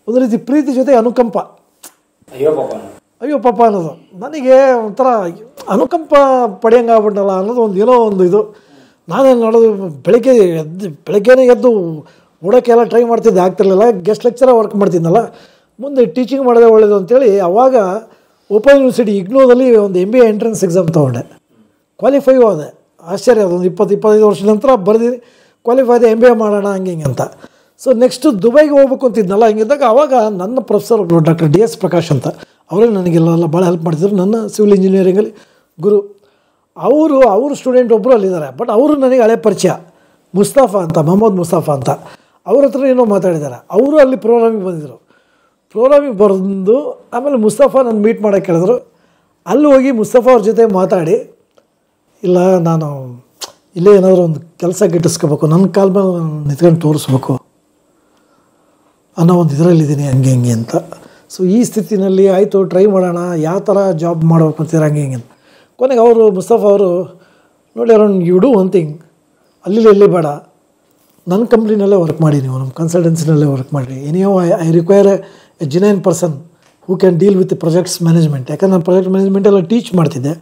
ಒಂದು ರೀತಿ ಪ್ರೀತಿ ಜೊತೆ ಅನುಕಂಪ, ಅಯ್ಯೋ ಪಾಪ ಅನ್ನೋದು. ನನಗೆ ಒಂಥರ ಅನುಕಂಪ ಪಡೆಯಂಗೆ ಆಗ್ಬಿಟ್ಟಲ್ಲ ಅನ್ನೋದು ಏನೋ ಒಂದು ಇದು. ನಾನೇನು ನೋಡೋದು, ಬೆಳಗ್ಗೆನೇ ಎದ್ದು ಓಡೋಕ್ಕೆಲ್ಲ ಟ್ರೈ ಮಾಡ್ತಿದ್ದೆ, ಆಗ್ತಿರ್ಲಿಲ್ಲ. ಗೆಸ್ಟ್ ಲೆಕ್ಚರಾಗಿ ವರ್ಕ್ ಮಾಡ್ತಿದ್ನಲ್ಲ, ಮುಂದೆ ಟೀಚಿಂಗ್ ಮಾಡೋದೇ ಒಳ್ಳೆಯದು ಅಂತೇಳಿ ಆವಾಗ ಓಪನ್ ಯೂನಿವರ್ಸಿಟಿ ಇಗ್ನೋದಲ್ಲಿ ಒಂದು MBA ಎಂಟ್ರೆನ್ಸ್ ಎಕ್ಸಾಮ್ ತೊಗೊಂಡೆ. ಕ್ವಾಲಿಫೈ ಆದೆ. ಆಶ್ಚರ್ಯ, ಅದೊಂದು 20-25 ವರ್ಷದ ನಂತರ ಬರೆದಿನಿ, ಕ್ವಾಲಿಫೈ ಆದೆ, MBA ಮಾಡೋಣ ಹಂಗೆ ಹಿಂಗೆ ಅಂತ. ಸೊ ನೆಕ್ಸ್ಟು ದುಬೈಗೆ ಹೋಗ್ಬೇಕು ಅಂತಿದ್ನಲ್ಲ. ಹಿಂಗಿದ್ದಾಗ ಆವಾಗ ನನ್ನ ಪ್ರೊಫೆಸರ್ ಒಬ್ಬರು ಡಾಕ್ಟರ್ DS ಪ್ರಕಾಶ್ ಅಂತ, ಅವರೇ ನನಗೆಲ್ಲ ಭಾಳ ಹೆಲ್ಪ್ ಮಾಡ್ತಿದ್ರು, ನನ್ನ ಸಿವಿಲ್ ಇಂಜಿನಿಯರಿಂಗಲ್ಲಿ ಗುರು. ಅವರು ಸ್ಟೂಡೆಂಟ್ ಒಬ್ಬರು ಅಲ್ಲಿದ್ದಾರೆ, ಬಟ್ ಅವರು ನನಗೆ ಹಳೆ ಪರಿಚಯ. ಮೊಹಮ್ಮದ್ ಮುಸ್ತಫಾ ಅಂತ, ಅವ್ರ ಹತ್ರ ಏನೋ ಮಾತಾಡಿದ್ದಾರೆ. ಅವರು ಅಲ್ಲಿ ಪ್ರೋಗ್ರಾಮಿಗೆ ಬಂದಿದ್ದರು. ಪ್ರೋಗ್ರಾಮಿಗೆ ಬಂದು ಆಮೇಲೆ ಮುಸ್ತಫಾ ನನ್ನ ಮೀಟ್ ಮಾಡೋಕ್ಕೆ ಕೇಳಿದ್ರು. ಅಲ್ಲಿ ಹೋಗಿ ಮುಸ್ತಫಾ ಅವ್ರ ಜೊತೆ ಮಾತಾಡಿ, ಇಲ್ಲ ನಾನು ಇಲ್ಲೇ ಏನಾದರೂ ಒಂದು ಕೆಲಸ ಗಿಟ್ಟಿಸ್ಕೋಬೇಕು, ನನ್ನ ಕಾಲ ಮೇಲೆ ನಿಂತ್ಕೊಂಡು ತೋರಿಸ್ಬೇಕು ಅನ್ನೋ ಒಂದು ಇದರಲ್ಲಿದ್ದೀನಿ ಹಂಗೆ ಹಿಂಗೆ ಅಂತ. ಸೊ ಈ ಸ್ಥಿತಿನಲ್ಲಿ ಆಯಿತು ಟ್ರೈ ಮಾಡೋಣ, ಯಾವ ಥರ ಜಾಬ್ ಮಾಡಬೇಕು ಅಂತೀರ ಹಂಗೆ ಹಿಂಗೆ ಅಂತ. ಕೊನೆಗೆ ಅವರು ಮುಸ್ತಫಾ ಅವರು ನೋಡಿ around you do one thing, ಎಲ್ಲಿ ಬೇಡ, ನನ್ನ ಕಂಪ್ನಿನಲ್ಲೇ ವರ್ಕ್ ಮಾಡಿ, ನೀವು ನಮ್ಮ ಕನ್ಸಲ್ಟೆನ್ಸಿನಲ್ಲೇ ವರ್ಕ್ ಮಾಡಿರಿ. Anyhow I require a genuine person who can deal with projects management. ಯಾಕಂದ್ರೆ ನಾನು ಪ್ರಾಜೆಕ್ಟ್ ಮ್ಯಾನೇಜ್ಮೆಂಟೆಲ್ಲ ಟೀಚ್ ಮಾಡ್ತಿದ್ದೆ,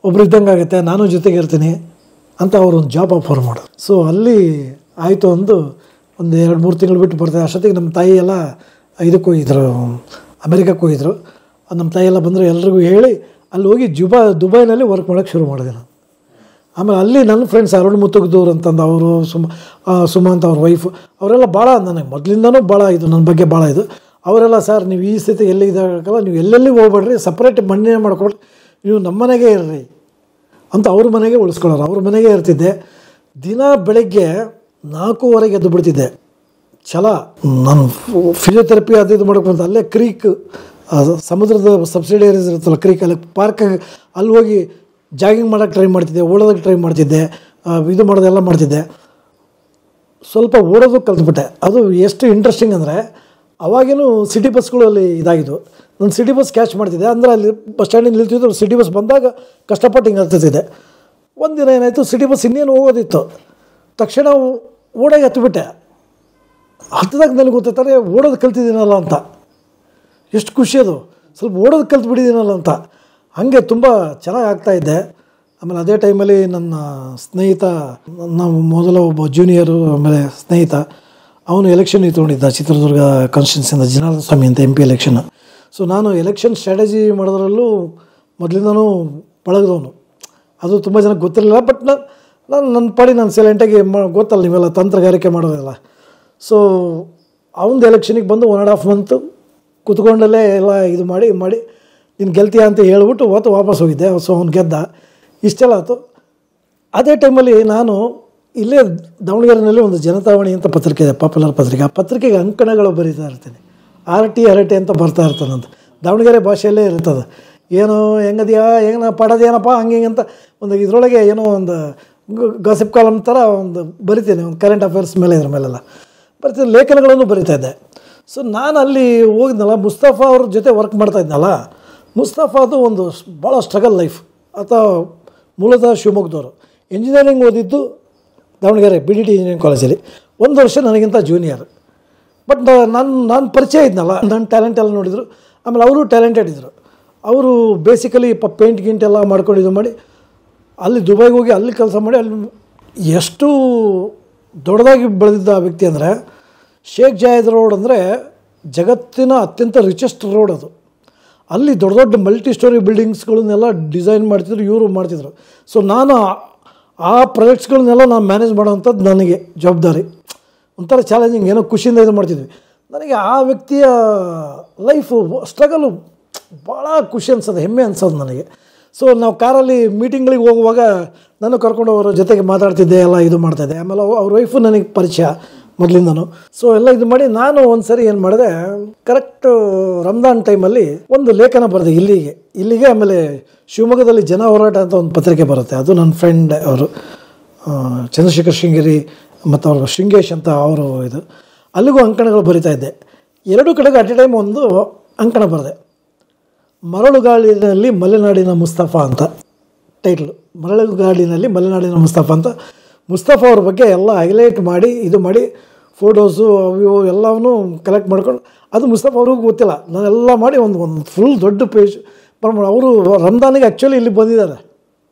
ಒಬ್ರು ಇದ್ದಂಗೆ ಆಗುತ್ತೆ, ನಾನು ಜೊತೆಗೆ ಇರ್ತೀನಿ ಅಂತ ಅವರು ಒಂದು ಜಾಬ್ ಆಫರ್ ಮಾಡೋದು. ಸೊ ಅಲ್ಲಿ ಆಯಿತು ಒಂದು 2-3 ತಿಂಗಳು ಬಿಟ್ಟು ಬರ್ತಾರೆ. ಅಷ್ಟೊತ್ತಿಗೆ ನಮ್ಮ ತಾಯಿ ಎಲ್ಲ ಇದಕ್ಕೆ ಹೋಗಿದ್ರು, ಅಮೆರಿಕಕ್ಕೆ ಹೋಗಿದ್ರು. ನಮ್ಮ ತಾಯಿ ಎಲ್ಲ ಬಂದರು, ಎಲ್ರಿಗೂ ಹೇಳಿ ಅಲ್ಲಿ ಹೋಗಿ ದುಬೈನಲ್ಲಿ ವರ್ಕ್ ಮಾಡೋಕ್ಕೆ ಶುರು ಮಾಡಿದೆ ನಾನು. ಆಮೇಲೆ ಅಲ್ಲಿ ನನ್ನ ಫ್ರೆಂಡ್ಸ್ ಅರುಣ್ ಮುತ್ತುಗ್ದೂರು ಅಂತಂದು ಅವರು, ಸುಮಾ ಅಂತ ಅವ್ರ ವೈಫು, ಅವರೆಲ್ಲ ಭಾಳ ನನಗೆ ಮೊದಲಿಂದನೂ ಭಾಳ ಇದು ನನ್ನ ಬಗ್ಗೆ ಭಾಳ ಇದು. ಅವರೆಲ್ಲ ಸರ್ ನೀವು ಈ ಸ್ಥಿತಿ ಎಲ್ಲಿ ಇದಾಗಲ್ಲ, ನೀವು ಎಲ್ಲೆಲ್ಲಿ ಹೋಗ್ಬೇಡ್ರಿ, ಸಪ್ರೇಟ್ ಮಣ್ಣೆ ಮಾಡ್ಕೊಳ್ರಿ, ನೀವು ನಮ್ಮ ಮನೆಗೆ ಇರ್ರಿ ಅಂತ ಅವ್ರ ಮನೆಗೆ ಉಳಿಸ್ಕೊಳ್ಳೋರು. ಅವ್ರ ಮನೆಗೆ ಇರ್ತಿದ್ದೆ. ದಿನ ಬೆಳಗ್ಗೆ 4:15 ಎದ್ದು ಬಿಡ್ತಿದ್ದೆ. ಛಲ ನಾನು ಫಿಸಿಯೋಥೆರಪಿ ಅದು ಇದು ಮಾಡ್ಕೊಂತ ಅಲ್ಲೇ ಕ್ರೀಕ್, ಸಮುದ್ರದ ಸಬ್ಸಿಡಿಯರೀಸ್ ಇರುತ್ತಲ್ಲ ಕ್ರೀಕ್, ಅಲ್ಲಿ ಪಾರ್ಕ್, ಅಲ್ಲಿ ಹೋಗಿ ಜಾಗಿಂಗ್ ಮಾಡೋಕ್ಕೆ ಟ್ರೈ ಮಾಡ್ತಿದ್ದೆ, ಓಡೋದಕ್ಕೆ ಟ್ರೈ ಮಾಡ್ತಿದ್ದೆ, ಇದು ಮಾಡೋದೆಲ್ಲ ಮಾಡ್ತಿದ್ದೆ. ಸ್ವಲ್ಪ ಓಡೋದು ಕಲ್ತ್ಬಿಟ್ಟೆ. ಅದು ಎಷ್ಟು ಇಂಟ್ರೆಸ್ಟಿಂಗ್ ಅಂದರೆ, ಅವಾಗೇನು ಸಿಟಿ ಬಸ್ಗಳಲ್ಲಿ ಇದಾಗಿದ್ದು. ನಾನು ಸಿಟಿ ಬಸ್ ಕ್ಯಾಚ್ ಮಾಡ್ತಿದ್ದೆ. ಅಂದರೆ ಅಲ್ಲಿ ಬಸ್ ಸ್ಟ್ಯಾಂಡಿಂದ ನಿಲ್ತಿದ್ದು, ಸಿಟಿ ಬಸ್ ಬಂದಾಗ ಕಷ್ಟಪಟ್ಟು ಹಿಂಗೆ ಹತ್ತಿದ್ದೆ. ಒಂದಿನ ಏನಾಯಿತು, ಸಿಟಿ ಬಸ್ ಇನ್ನೇನು ಹೋಗೋದಿತ್ತು, ತಕ್ಷಣ ಓಡಾಗಿ ಹತ್ತಿಬಿಟ್ಟೆ. ಹತ್ತಿದಾಗ ನನಗೆ ಗೊತ್ತಾಗ್ತಾರೆ ಓಡೋದು ಕಲ್ತಿದ್ದೀನಲ್ಲ ಅಂತ. ಎಷ್ಟು ಖುಷಿ ಅದು. ಸ್ವಲ್ಪ ಓಡೋದು ಕಲ್ತ್ಬಿಟ್ಟಿದ್ದೀನಲ್ಲ ಅಂತ. ಹಾಗೆ ತುಂಬ ಚೆನ್ನಾಗಿ ಆಗ್ತಾಯಿದ್ದೆ. ಆಮೇಲೆ ಅದೇ ಟೈಮಲ್ಲಿ ನನ್ನ ಸ್ನೇಹಿತ, ನಾವು ಮೊದಲ ಒಬ್ಬ ಜೂನಿಯರು ಆಮೇಲೆ ಸ್ನೇಹಿತ, ಅವನು ಎಲೆಕ್ಷನ್ ನಿಂತ್ಕೊಂಡಿದ್ದ ಚಿತ್ರದುರ್ಗ ಕಾನ್ಸ್ಟಿಟ್ಯೂನ್ಸಿಯಿಂದ, ಜನಾರ್ದನ ಸ್ವಾಮಿ ಅಂತ MP ಎಲೆಕ್ಷನ್. ಸೊ ನಾನು ಎಲೆಕ್ಷನ್ ಸ್ಟ್ರಾಟಜಿ ಮಾಡೋದ್ರಲ್ಲೂ ಮೊದಲಿಂದನೂ ಪಳಗದವನು. ಅದು ತುಂಬ ಜನಕ್ಕೆ ಗೊತ್ತಿರಲಿಲ್ಲ. ಬಟ್ ನಾನು ನನ್ನ ಪಾಡಿ ನಾನು ಸೈಲೆಂಟಾಗಿ ಗೊತ್ತಲ್ಲ ನೀವೆಲ್ಲ ತಂತ್ರಗಾರಿಕೆ ಮಾಡೋದಿಲ್ಲ. ಸೊ ಅವನದು ಎಲೆಕ್ಷನಿಗೆ ಬಂದು 1.5 ಮಂತ್ ಕೂತ್ಕೊಂಡಲ್ಲೇ ಎಲ್ಲ ಇದು ಮಾಡಿ ನೀನು ಗೆಲ್ತೀಯ ಅಂತ ಹೇಳ್ಬಿಟ್ಟು ವಾಪಸ್ ಹೋಗಿದ್ದೆ. ಸೊ ಅವ್ನು ಗೆದ್ದ. ಇಷ್ಟೆಲ್ಲ ಆಯಿತು. ಅದೇ ಟೈಮಲ್ಲಿ ನಾನು ಇಲ್ಲೇ ದಾವಣಗೆರೆಯಲ್ಲಿ ಒಂದು ಜನತಾವಾಣಿ ಅಂತ ಪತ್ರಿಕೆ ಇದೆ, ಪಾಪ್ಯುಲರ್ ಪತ್ರಿಕೆ. ಆ ಪತ್ರಿಕೆಗೆ ಅಂಕಣಗಳು ಬರೀತಾ ಇರ್ತೀನಿ. RT ಅಂತ ಬರ್ತಾ ಇರ್ತಾನಂತ. ದಾವಣಗೆರೆ ಭಾಷೆಯಲ್ಲೇ ಇರ್ತದೆ. ಏನೋ ಹೆಂಗದ್ಯಾ, ಹೆಂಗೆ ಪಡೋದೇನಪ್ಪ ಹಂಗೆ ಅಂತ ಒಂದು ಇದರೊಳಗೆ ಏನೋ ಒಂದು ಗಾಸಿಪ್ ಕಾಲಮ್ ಥರ ಒಂದು ಬರಿತೀನಿ, ಒಂದು ಕರೆಂಟ್ ಅಫೇರ್ಸ್ ಮೇಲೆ ಇದ್ರ ಮೇಲೆಲ್ಲ ಬರ್ತೀನಿ, ಲೇಖನಗಳನ್ನು ಬರಿತಾ ಇದ್ದೆ. ಸೊ ನಾನು ಅಲ್ಲಿ ಹೋಗಿದ್ನಲ್ಲ, ಮುಸ್ತಫಾ ಅವ್ರ ಜೊತೆ ವರ್ಕ್ ಮಾಡ್ತಾಯಿದ್ನಲ್ಲ. ಮುಸ್ತಫಾದು ಒಂದು ಭಾಳ ಸ್ಟ್ರಗಲ್ ಲೈಫ್. ಆತ ಮೂಲತಃ ಶಿವಮೊಗ್ಗದವರು, ಇಂಜಿನಿಯರಿಂಗ್ ಓದಿದ್ದು ದಾವಣಗೆರೆ BDT ಇಂಜಿನಿಯರಿಂಗ್ ಕಾಲೇಜಲ್ಲಿ. 1 ವರ್ಷ ನನಗಿಂತ ಜೂನಿಯರ್. ಬಟ್ ನಾನು ಪರಿಚಯ ಇದ್ನಲ್ಲ, ನನ್ನ ಟ್ಯಾಲೆಂಟ್ ಎಲ್ಲ ನೋಡಿದರು. ಆಮೇಲೆ ಅವರು ಟ್ಯಾಲೆಂಟೆಡ್ ಇದ್ದರು. ಅವರು ಬೇಸಿಕಲಿ ಪೇಂಟ್ ಗಿಂಟ್ ಎಲ್ಲ ಮಾಡ್ಕೊಂಡು ಇದು ಮಾಡಿ ಅಲ್ಲಿ ದುಬೈಗೆ ಹೋಗಿ ಅಲ್ಲಿ ಕೆಲಸ ಮಾಡಿ ಅಲ್ಲಿ ಎಷ್ಟು ದೊಡ್ಡದಾಗಿ ಬೆಳೆದಿದ್ದ ಆ ವ್ಯಕ್ತಿ ಅಂದರೆ, ಶೇಖ್ ಜಾಯದ್ ರೋಡ್ ಅಂದರೆ ಜಗತ್ತಿನ ಅತ್ಯಂತ ರಿಚೆಸ್ಟ್ ರೋಡ್ ಅದು. ಅಲ್ಲಿ ದೊಡ್ಡ ದೊಡ್ಡ ಮಲ್ಟಿ ಸ್ಟೋರಿ ಬಿಲ್ಡಿಂಗ್ಸ್ಗಳನ್ನೆಲ್ಲ ಡಿಸೈನ್ ಮಾಡ್ತಿದ್ರು, ಇವರು ಮಾಡ್ತಿದ್ರು. ಸೊ ನಾನು ಆ ಪ್ರಾಜೆಕ್ಟ್ಸ್ಗಳನ್ನೆಲ್ಲ ನಾನು ಮ್ಯಾನೇಜ್ ಮಾಡೋವಂಥದ್ದು ನನಗೆ ಜವಾಬ್ದಾರಿ. ಒಂಥರ ಚಾಲೆಂಜಿಂಗ್, ಏನೋ ಖುಷಿಯಿಂದ ಇದು ಮಾಡ್ತಿದ್ವಿ. ನನಗೆ ಆ ವ್ಯಕ್ತಿಯ ಲೈಫು ಸ್ಟ್ರಗಲು ಭಾಳ ಖುಷಿ ಅನ್ಸೋದು, ಹೆಮ್ಮೆ ಅನ್ಸೋದು ನನಗೆ. ಸೊ ನಾವು ಕಾರಲ್ಲಿ ಮೀಟಿಂಗ್ಗಳಿಗೆ ಹೋಗುವಾಗ ನಾನು ಕರ್ಕೊಂಡು ಅವರ ಜೊತೆಗೆ ಮಾತಾಡ್ತಿದ್ದೆ, ಎಲ್ಲ ಇದು ಮಾಡ್ತಾಯಿದ್ದೆ. ಆಮೇಲೆ ಅವ್ರ ವೈಫು ನನಗೆ ಪರಿಚಯ ಮೊದಲಿಂದನೂ. ಸೊ ಎಲ್ಲ ಇದು ಮಾಡಿ ನಾನು ಒಂದು ಸರಿ ಏನು ಮಾಡಿದೆ, ಕರೆಕ್ಟ್ ರಂಜಾನ್ ಟೈಮಲ್ಲಿ ಒಂದು ಲೇಖನ ಬರೆದೆ ಇಲ್ಲಿಗೆ. ಆಮೇಲೆ ಶಿವಮೊಗ್ಗದಲ್ಲಿ ಜನ ಹೋರಾಟ ಅಂತ ಒಂದು ಪತ್ರಿಕೆ ಬರುತ್ತೆ, ಅದು ನನ್ನ ಫ್ರೆಂಡ್ ಅವರು ಚಂದ್ರಶೇಖರ್ ಶೃಂಗೇರಿ ಮತ್ತು ಅವರು ಶೃಂಗೇಶ್ ಅಂತ ಅವರು ಇದು, ಅಲ್ಲಿಗೂ ಅಂಕಣಗಳು ಬರಿತಾ ಇದ್ದೆ. 2 ಕಡೆಗೆ ಅಟ್ ಎ ಟೈಮ್ ಒಂದು ಅಂಕಣ ಬರೆದೆ. ಮರಳುಗಾಡಿನಲ್ಲಿ ಮಲೆನಾಡಿನ ಮುಸ್ತಫಾ ಅಂತ ಟೈಟ್ಲು. ಮರಳುಗಾಡಿನಲ್ಲಿ ಮಲೆನಾಡಿನ ಮುಸ್ತಫಾ ಅಂತ. ಮುಸ್ತಫಾ ಅವ್ರ ಬಗ್ಗೆ ಎಲ್ಲ ಹೈಲೈಟ್ ಮಾಡಿ ಇದು ಮಾಡಿ ಫೋಟೋಸು ಅವು ಎಲ್ಲವನ್ನೂ ಕಲೆಕ್ಟ್ ಮಾಡ್ಕೊಂಡು, ಅದು ಮುಸ್ತಫಾ ಅವ್ರಿಗೂ ಗೊತ್ತಿಲ್ಲ, ನಾನೆಲ್ಲ ಮಾಡಿ ಒಂದು ಫುಲ್ ದೊಡ್ಡ ಪೇಜ್ ಅವರು ರಂಜಾನಿಗೆ ಆ್ಯಕ್ಚುಲಿ ಇಲ್ಲಿ ಬಂದಿದ್ದಾರೆ,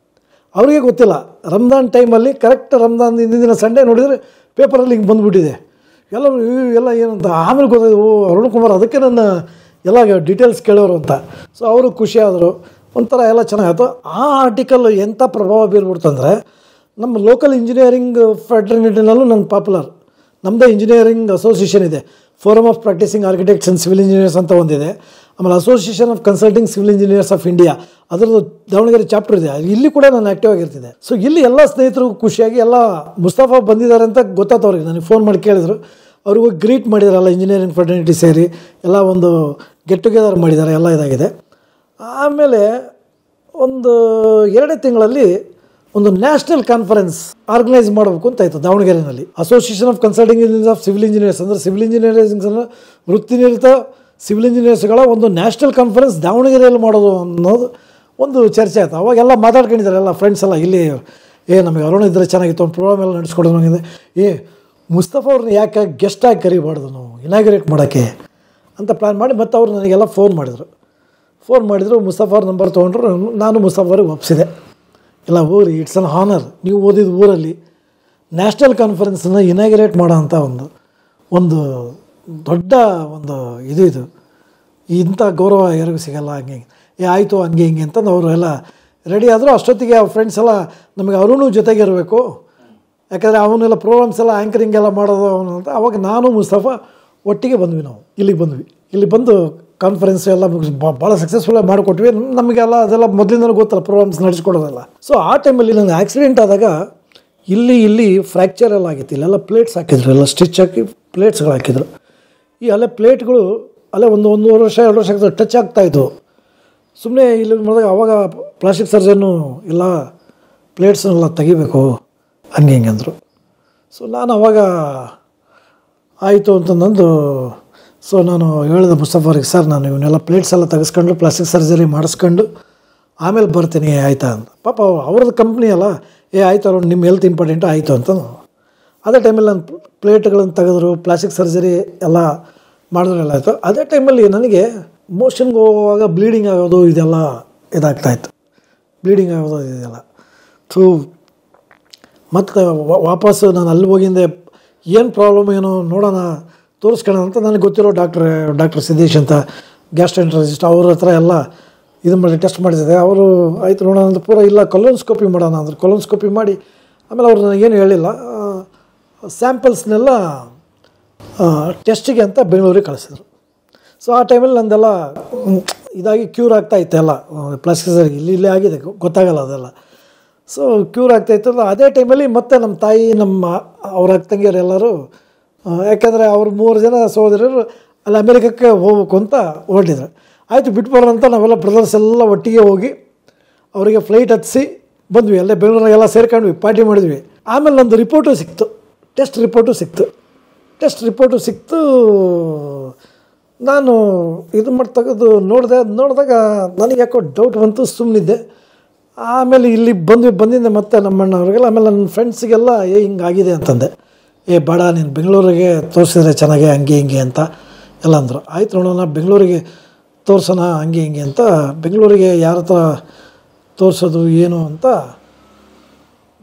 ಅವ್ರಿಗೆ ಗೊತ್ತಿಲ್ಲ. ರಂಜಾನ್ ಟೈಮಲ್ಲಿ ಕರೆಕ್ಟ್ ರಂಜಾನ್ ಹಿಂದಿನ ದಿನ ಸಂಡೇ ನೋಡಿದರೆ ಪೇಪರಲ್ಲಿ ಹಿಂಗೆ ಬಂದುಬಿಟ್ಟಿದೆ ಎಲ್ಲ ಏನಂತ. ಆಮೇಲೆ ಗೊತ್ತಾಯ್ತು, ಅರುಣ್ ಕುಮಾರ್ ಅದಕ್ಕೆ ನನ್ನ ಎಲ್ಲ ಡೀಟೇಲ್ಸ್ ಕೇಳೋರು ಅಂತ. ಸೊ ಅವರು ಖುಷಿಯಾದರು, ಒಂಥರ ಎಲ್ಲ ಚೆನ್ನಾಗಾಯ್ತು. ಆ ಆರ್ಟಿಕಲ್ ಎಂಥ ಪ್ರಭಾವ ಬೀರ್ಬಿಡ್ತಂದರೆ, ನಮ್ಮ ಲೋಕಲ್ ಇಂಜಿನಿಯರಿಂಗ್ ಫ್ರೆಟರ್ನಿಟಿನಲ್ಲೂ ನನ್ನ ಪಾಪ್ಯುಲರ್. ನಮ್ಮದೇ ಇಂಜಿನಿಯರಿಂಗ್ ಅಸೋಸಿಯೇಷನ್ ಇದೆ, forum of practising architects and civil engineers ಅಂತ ಒಂದಿದೆ. ಆಮೇಲೆ association of consulting civil engineers of India, ಅದರದ್ದು ದಾವಣಗೆರೆ ಚಾಪ್ಟರ್ ಇದೆ. ಇಲ್ಲಿ ಕೂಡ ನಾನು ಆ್ಯಕ್ಟಿವ್ ಆಗಿರ್ತಿದ್ದೆ. ಸೊ ಇಲ್ಲಿ ಎಲ್ಲ ಸ್ನೇಹಿತರು ಖುಷಿಯಾಗಿ ಎಲ್ಲ ಮುಸ್ತಫಾ ಬಂದಿದ್ದಾರೆ ಅಂತ ಗೊತ್ತಾಯ್ತು ಅವ್ರಿಗೆ. ನನಗೆ ಫೋನ್ ಮಾಡಿ ಕೇಳಿದರು, ಅವ್ರಿಗೂ ಗ್ರೀಟ್ ಮಾಡಿದಾರಲ್ಲ ಇಂಜಿನಿಯರಿಂಗ್ ಫ್ರೆಟರ್ನಿಟಿ ಸೇರಿ ಎಲ್ಲ ಒಂದು ಗೆಟ್ ಟುಗೆದರ್ ಮಾಡಿದ್ದಾರೆ, ಎಲ್ಲ ಇದಾಗಿದೆ. ಆಮೇಲೆ ಒಂದು 2 ತಿಂಗಳಲ್ಲಿ ಒಂದು ನ್ಯಾಷನಲ್ ಕಾನ್ಫರೆನ್ಸ್ ಆರ್ಗನೈಸ್ ಮಾಡಬೇಕು ಅಂತ ಆಯಿತು ದಾವಣಗೆರೆಯಲ್ಲಿ. Association of consulting engineers of civil engineers ಅಂದರೆ ಸಿವಿಲ್ ಇಂಜಿನಿಯರಿಂಗ್ ವೃತ್ತಿನಿರತ ಸಿವಿಲ್ ಇಂಜಿನಿಯರ್ಸ್ಗಳ ಒಂದು ನ್ಯಾಷನಲ್ ಕಾನ್ಫರೆನ್ಸ್ ದಾವಣಗೆರೆಯಲ್ಲಿ ಮಾಡೋದು ಅನ್ನೋದು ಒಂದು ಚರ್ಚೆ ಆಯಿತು. ಅವಾಗೆಲ್ಲ ಮಾತಾಡ್ಕೊಂಡಿದ್ದಾರೆ ಎಲ್ಲ ಫ್ರೆಂಡ್ಸ್ ಎಲ್ಲ. ಇಲ್ಲಿ ನಮಗೆ ಅರುಣ್ ಇದ್ದರೆ ಚೆನ್ನಾಗಿತ್ತು, ಒಂದು ಪ್ರೋಗ್ರಾಮ್ ಎಲ್ಲ ನಡೆಸ್ಕೊಡೋದು. ನನಗೆ ಮುಸ್ತಫಾ ಅವ್ರನ್ನ ಯಾಕೆ ಗೆಸ್ಟಾಗಿ ಕರಿಬಾರ್ದು ನಾವು ಇನಾಗ್ರೇಟ್ ಮಾಡೋಕ್ಕೆ ಅಂತ ಪ್ಲ್ಯಾನ್ ಮಾಡಿ, ಮತ್ತು ಅವರು ನನಗೆಲ್ಲ ಫೋನ್ ಮಾಡಿದರು. ಮುಸ್ತಫಾ ಅವ್ರ ನಂಬರ್ ತೊಗೊಂಡ್ರು. ನಾನು ಮುಸ್ತಫಾ ಅವ್ರಿಗೆ ಒಪ್ಪಿಸಿದೆ, ಇಲ್ಲ ಹೋಗ್ರಿ, ಇಟ್ಸ್ ಅನ್ ಹಾನರ್, ನೀವು ಓದಿದ ಊರಲ್ಲಿ ನ್ಯಾಷನಲ್ ಕಾನ್ಫರೆನ್ಸನ್ನು ಇನಾಗ್ರೇಟ್ ಮಾಡೋ ಅಂಥ ಒಂದು ದೊಡ್ಡ ಒಂದು ಇದು ಇಂಥ ಗೌರವ ಯಾರಿಗೂ ಸಿಗಲ್ಲ, ಹಂಗೆ ಆಯಿತು ಹಂಗೆ ಹಿಂಗೆ ಅಂತ ಅವರು ಎಲ್ಲ ರೆಡಿ ಆದರು. ಅಷ್ಟೊತ್ತಿಗೆ ಆ ಫ್ರೆಂಡ್ಸ್ ಎಲ್ಲ ನಮಗೆ ಅರುಣು ಜೊತೆಗೆ ಇರಬೇಕು, ಯಾಕಂದರೆ ಅವನ್ನೆಲ್ಲ ಪ್ರೋಗ್ರಾಮ್ಸ್ ಎಲ್ಲ ಆ್ಯಂಕರಿಂಗ್ ಎಲ್ಲ ಮಾಡೋದು ಅವನು ಅಂತ. ಅವಾಗ ನಾನು ಮುಸ್ತಫಾ ಒಟ್ಟಿಗೆ ಬಂದ್ವಿ. ನಾವು ಇಲ್ಲಿ ಬಂದು ಕಾನ್ಫರೆನ್ಸ್ ಎಲ್ಲ ಭಾಳ ಸಕ್ಸಸ್ಫುಲ್ಲಾಗಿ ಮಾಡಿಕೊಟ್ವಿ. ನಮಗೆಲ್ಲ ಅದೆಲ್ಲ ಮೊದಲಿಂದಲೂ ಗೊತ್ತಲ್ಲ ಪ್ರೋಗ್ರಾಮ್ಸ್ ನಡೆಸ್ಕೊಡೋದೆಲ್ಲ. ಸೊ ಆ ಟೈಮಲ್ಲಿ ನನಗೆ ಆಕ್ಸಿಡೆಂಟ್ ಆದಾಗ ಇಲ್ಲಿ ಫ್ರ್ಯಾಕ್ಚರ್ ಎಲ್ಲ ಆಗಿತ್ತು. ಇಲ್ಲೆಲ್ಲ ಪ್ಲೇಟ್ಸ್ ಹಾಕಿದ್ರು, ಎಲ್ಲ ಸ್ಟಿಚ್ ಹಾಕಿ ಪ್ಲೇಟ್ಸ್ಗಳು ಹಾಕಿದ್ರು. ಅಲ್ಲೇ ಪ್ಲೇಟ್ಗಳು ಅಲ್ಲೇ 1.5 ವರ್ಷ 2 ವರ್ಷ ಆಗ್ತದೆ ಟಚ್ ಆಗ್ತಾಯಿತ್ತು. ಸುಮ್ಮನೆ ಇಲ್ಲಿ ಮಾಡಿದಾಗ ಅವಾಗ ಪ್ಲಾಸ್ಟಿಕ್ ಸರ್ಜನ್ನು ಎಲ್ಲ ಪ್ಲೇಟ್ಸನ್ನೆಲ್ಲ ತೆಗಿಬೇಕು ಹಂಗೆ ಹಿಂಗೆ ಅಂದರು. ಸೊ ನಾನು ಅವಾಗ ಆಯಿತು ಅಂತಂದು ಸೊ ನಾನು ಹೇಳಿದೆ ಮುಸ್ತಫಾರಿಗೆ, ಸರ್ ನಾನು ಇವನ್ನೆಲ್ಲ ಪ್ಲೇಟ್ಸ್ ಎಲ್ಲ ತೆಗೆಸ್ಕೊಂಡು ಪ್ಲಾಸ್ಟಿಕ್ ಸರ್ಜರಿ ಮಾಡಿಸ್ಕೊಂಡು ಆಮೇಲೆ ಬರ್ತೀನಿ ಆಯಿತಾ ಅಂತ. ಪಾಪ ಅವ್ರದ್ದು ಕಂಪ್ನಿ ಅಲ್ಲ, ಆಯಿತು ಅವ್ರು ನಿಮ್ಮ ಹೆಲ್ತ್ ಇಂಪಾರ್ಟೆಂಟು ಆಯಿತು ಅಂತ. ಅದೇ ಟೈಮಲ್ಲಿ ನಾನು ಪ್ಲೇಟ್ಗಳನ್ನು ತೆಗೆದ್ರು, ಪ್ಲಾಸ್ಟಿಕ್ ಸರ್ಜರಿ ಎಲ್ಲ ಮಾಡಿದ್ರೆಲ್ಲ ಆಯಿತು. ಅದೇ ಟೈಮಲ್ಲಿ ನನಗೆ ಮೋಷನ್ಗೆ ಹೋಗುವಾಗ ಬ್ಲೀಡಿಂಗ್ ಆಗೋದು ಇದೆಲ್ಲ ಇದಾಗ್ತಾಯಿತ್ತು, ಬ್ಲೀಡಿಂಗ್ ಆಗೋದು ಇದೆಲ್ಲ. ಮತ್ತು ವಾಪಸ್ಸು ನಾನು ಅಲ್ಲಿ ಹೋಗಿಂದೆ ಏನು ಪ್ರಾಬ್ಲಮ್ ಏನೋ ನೋಡೋಣ ತೋರಿಸ್ಕೊಳ್ಳೋಣ ಅಂತ ನನಗೆ ಗೊತ್ತಿರೋ ಡಾಕ್ಟರ್ ಸಿದ್ದೇಶ್ ಅಂತ ಗ್ಯಾಸ್ಟ್ರೆಂಟ್ರಾಲಜಿಸ್ಟ್ ಅವ್ರ ಹತ್ರ ಎಲ್ಲ ಇದು ಮಾಡಿ ಟೆಸ್ಟ್ ಮಾಡಿಸಿದೆ. ಅವರು ಆಯಿತು ನೋಡೋಣ ಅಂತ ಪೂರ ಇಲ್ಲ ಕೊಲೋನ್ಸ್ಕೋಪಿ ಮಾಡೋಣ ಅಂದ್ರೆ ಕೊಲೋನ್ಸ್ಕೋಪಿ ಮಾಡಿ ಆಮೇಲೆ ಅವ್ರು ನನಗೇನು ಹೇಳಿಲ್ಲ, ಸ್ಯಾಂಪಲ್ಸ್ನೆಲ್ಲ ಟೆಸ್ಟಿಗೆ ಅಂತ ಬೆಂಗಳೂರಿಗೆ ಕಳಿಸಿದ್ರು. ಸೊ ಆ ಟೈಮಲ್ಲಿ ನಂದೆಲ್ಲ ಇದಾಗಿ ಕ್ಯೂರ್ ಆಗ್ತಾಯಿತ್ತು ಎಲ್ಲ, ಪ್ಲಾಸ್ಟಿಕ್ ಸರ್ಜರಿ ಇಲ್ಲೇ ಆಗಿದೆ, ಗೊತ್ತಾಗಲ್ಲ ಅದೆಲ್ಲ. ಸೊ ಕ್ಯೂರ್ ಆಗ್ತಾಯಿತ್ತು. ಅದೇ ಟೈಮಲ್ಲಿ ಮತ್ತೆ ನಮ್ಮ ತಾಯಿ ಅವ್ರ ತಂಗಿಯರೆಲ್ಲರೂ, ಯಾಕೆಂದರೆ ಅವ್ರು 3 ಜನ ಸಹೋದರರು ಅಲ್ಲಿ ಅಮೇರಿಕಕ್ಕೆ ಹೋಗ್ಬೇಕು ಅಂತ ಹೊರಟಿದ್ರು. ಆಯಿತು ಬಿಟ್ಟು ಬರೋಣ ಅಂತ ನಾವೆಲ್ಲ ಬ್ರದರ್ಸ್ ಎಲ್ಲ ಒಟ್ಟಿಗೆ ಹೋಗಿ ಅವರಿಗೆ ಫ್ಲೈಟ್ ಹತ್ತಿಸಿ ಬಂದ್ವಿ. ಅಲ್ಲೇ ಬೆಂಗಳೂರಿಗೆಲ್ಲ ಸೇರ್ಕೊಂಡ್ವಿ, ಪಾರ್ಟಿ ಮಾಡಿದ್ವಿ. ಆಮೇಲೆ ನಂದು ರಿಪೋರ್ಟು ಸಿಕ್ತು, ಟೆಸ್ಟ್ ರಿಪೋರ್ಟು ಸಿಕ್ತು. ನಾನು ಇದು ಮಾಡಿ ತೆಗೆದು ನೋಡಿದಾಗ ನನಗೆ ಯಾಕೋ ಡೌಟ್ ಬಂತು, ಸುಮ್ಮನಿದ್ದೆ. ಆಮೇಲೆ ಇಲ್ಲಿ ಬಂದಿದ್ದೆ ಮತ್ತೆ ನಮ್ಮ ಅಣ್ಣವ್ರಿಗೆಲ್ಲ, ಆಮೇಲೆ ನನ್ನ ಫ್ರೆಂಡ್ಸಿಗೆಲ್ಲ ಹಿಂಗಾಗಿದೆ ಅಂತಂದೆ. ಬೇಡ ನೀನು ಬೆಂಗಳೂರಿಗೆ ತೋರಿಸಿದ್ರೆ ಚೆನ್ನಾಗೆ ಹಿಂಗೆ ಅಂತ ಎಲ್ಲ ಅಂದರು. ಆಯ್ತು ನೋಡೋಣ ಬೆಂಗಳೂರಿಗೆ ತೋರಿಸೋಣ ಹಿಂಗೆ ಅಂತ ಬೆಂಗಳೂರಿಗೆ ಯಾರ ಹತ್ರ ತೋರಿಸೋದು ಏನು ಅಂತ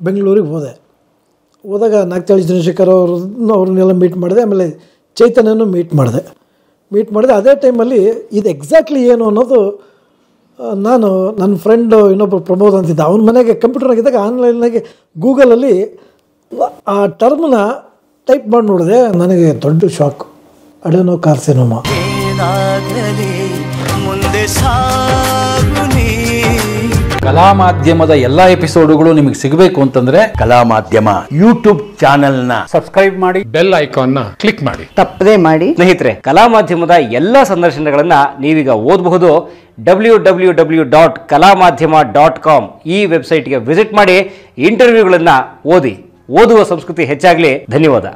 ಬೆಂಗಳೂರಿಗೆ ಹೋದಾಗ ನಾಗತಾಳಿ ಚಂದ್ರಶೇಖರ್ ಅವ್ರನ್ನೆಲ್ಲ ಮೀಟ್ ಮಾಡಿದೆ. ಆಮೇಲೆ ಚೈತನ್ಯನೂ ಮೀಟ್ ಮಾಡಿದೆ. ಅದೇ ಟೈಮಲ್ಲಿ ಇದು ಎಕ್ಸಾಕ್ಟ್ಲಿ ಏನು ಅನ್ನೋದು ನಾನು ನನ್ನ ಫ್ರೆಂಡು ಇನ್ನೊಬ್ಬರು ಪ್ರಮೋದ್ ಅಂತಿದ್ದ, ಅವನ ಮನೆಗೆ ಕಂಪ್ಯೂಟರ್ನಾಗಿದ್ದಾಗ ಆನ್ಲೈನ್ನಾಗೆ ಗೂಗಲಲ್ಲಿ ಆ ಟರ್ಮ್ನ ಟೈಪ್ ಮಾಡಿ ನೋಡಿದೆ. ನನಗೆ ದೊಡ್ಡ ಶಾಕ್, ಅಡೆನೋಕಾರ್ಸಿನೋಮಾ. ಕಲಾ ಮಾಧ್ಯಮದ ಎಲ್ಲಾ ಎಪಿಸೋಡುಗಳು ನಿಮಗೆ ಸಿಗಬೇಕು ಅಂತಂದ್ರೆ ಕಲಾ ಮಾಧ್ಯಮ ಯೂಟ್ಯೂಬ್ ಚಾನೆಲ್ನ ಸಬ್ಸ್ಕ್ರೈಬ್ ಮಾಡಿ, ಬೆಲ್ ಐಕಾನ್ನ ಕ್ಲಿಕ್ ಮಾಡಿ, ತಪ್ಪದೇ ಮಾಡಿ. ಸ್ನೇಹಿತರೆ, ಕಲಾ ಮಾಧ್ಯಮದ ಎಲ್ಲ ಸಂದರ್ಶನಗಳನ್ನ ನೀವೀಗ ಓದಬಹುದು. www.kalamadhyama.com ಈ ವೆಬ್ಸೈಟ್ಗೆ ವಿಸಿಟ್ ಮಾಡಿ ಇಂಟರ್ವ್ಯೂಗಳನ್ನು ಓದಿ. ಓದುವ ಸಂಸ್ಕೃತಿ ಹೆಚ್ಚಾಗಲಿ. ಧನ್ಯವಾದ.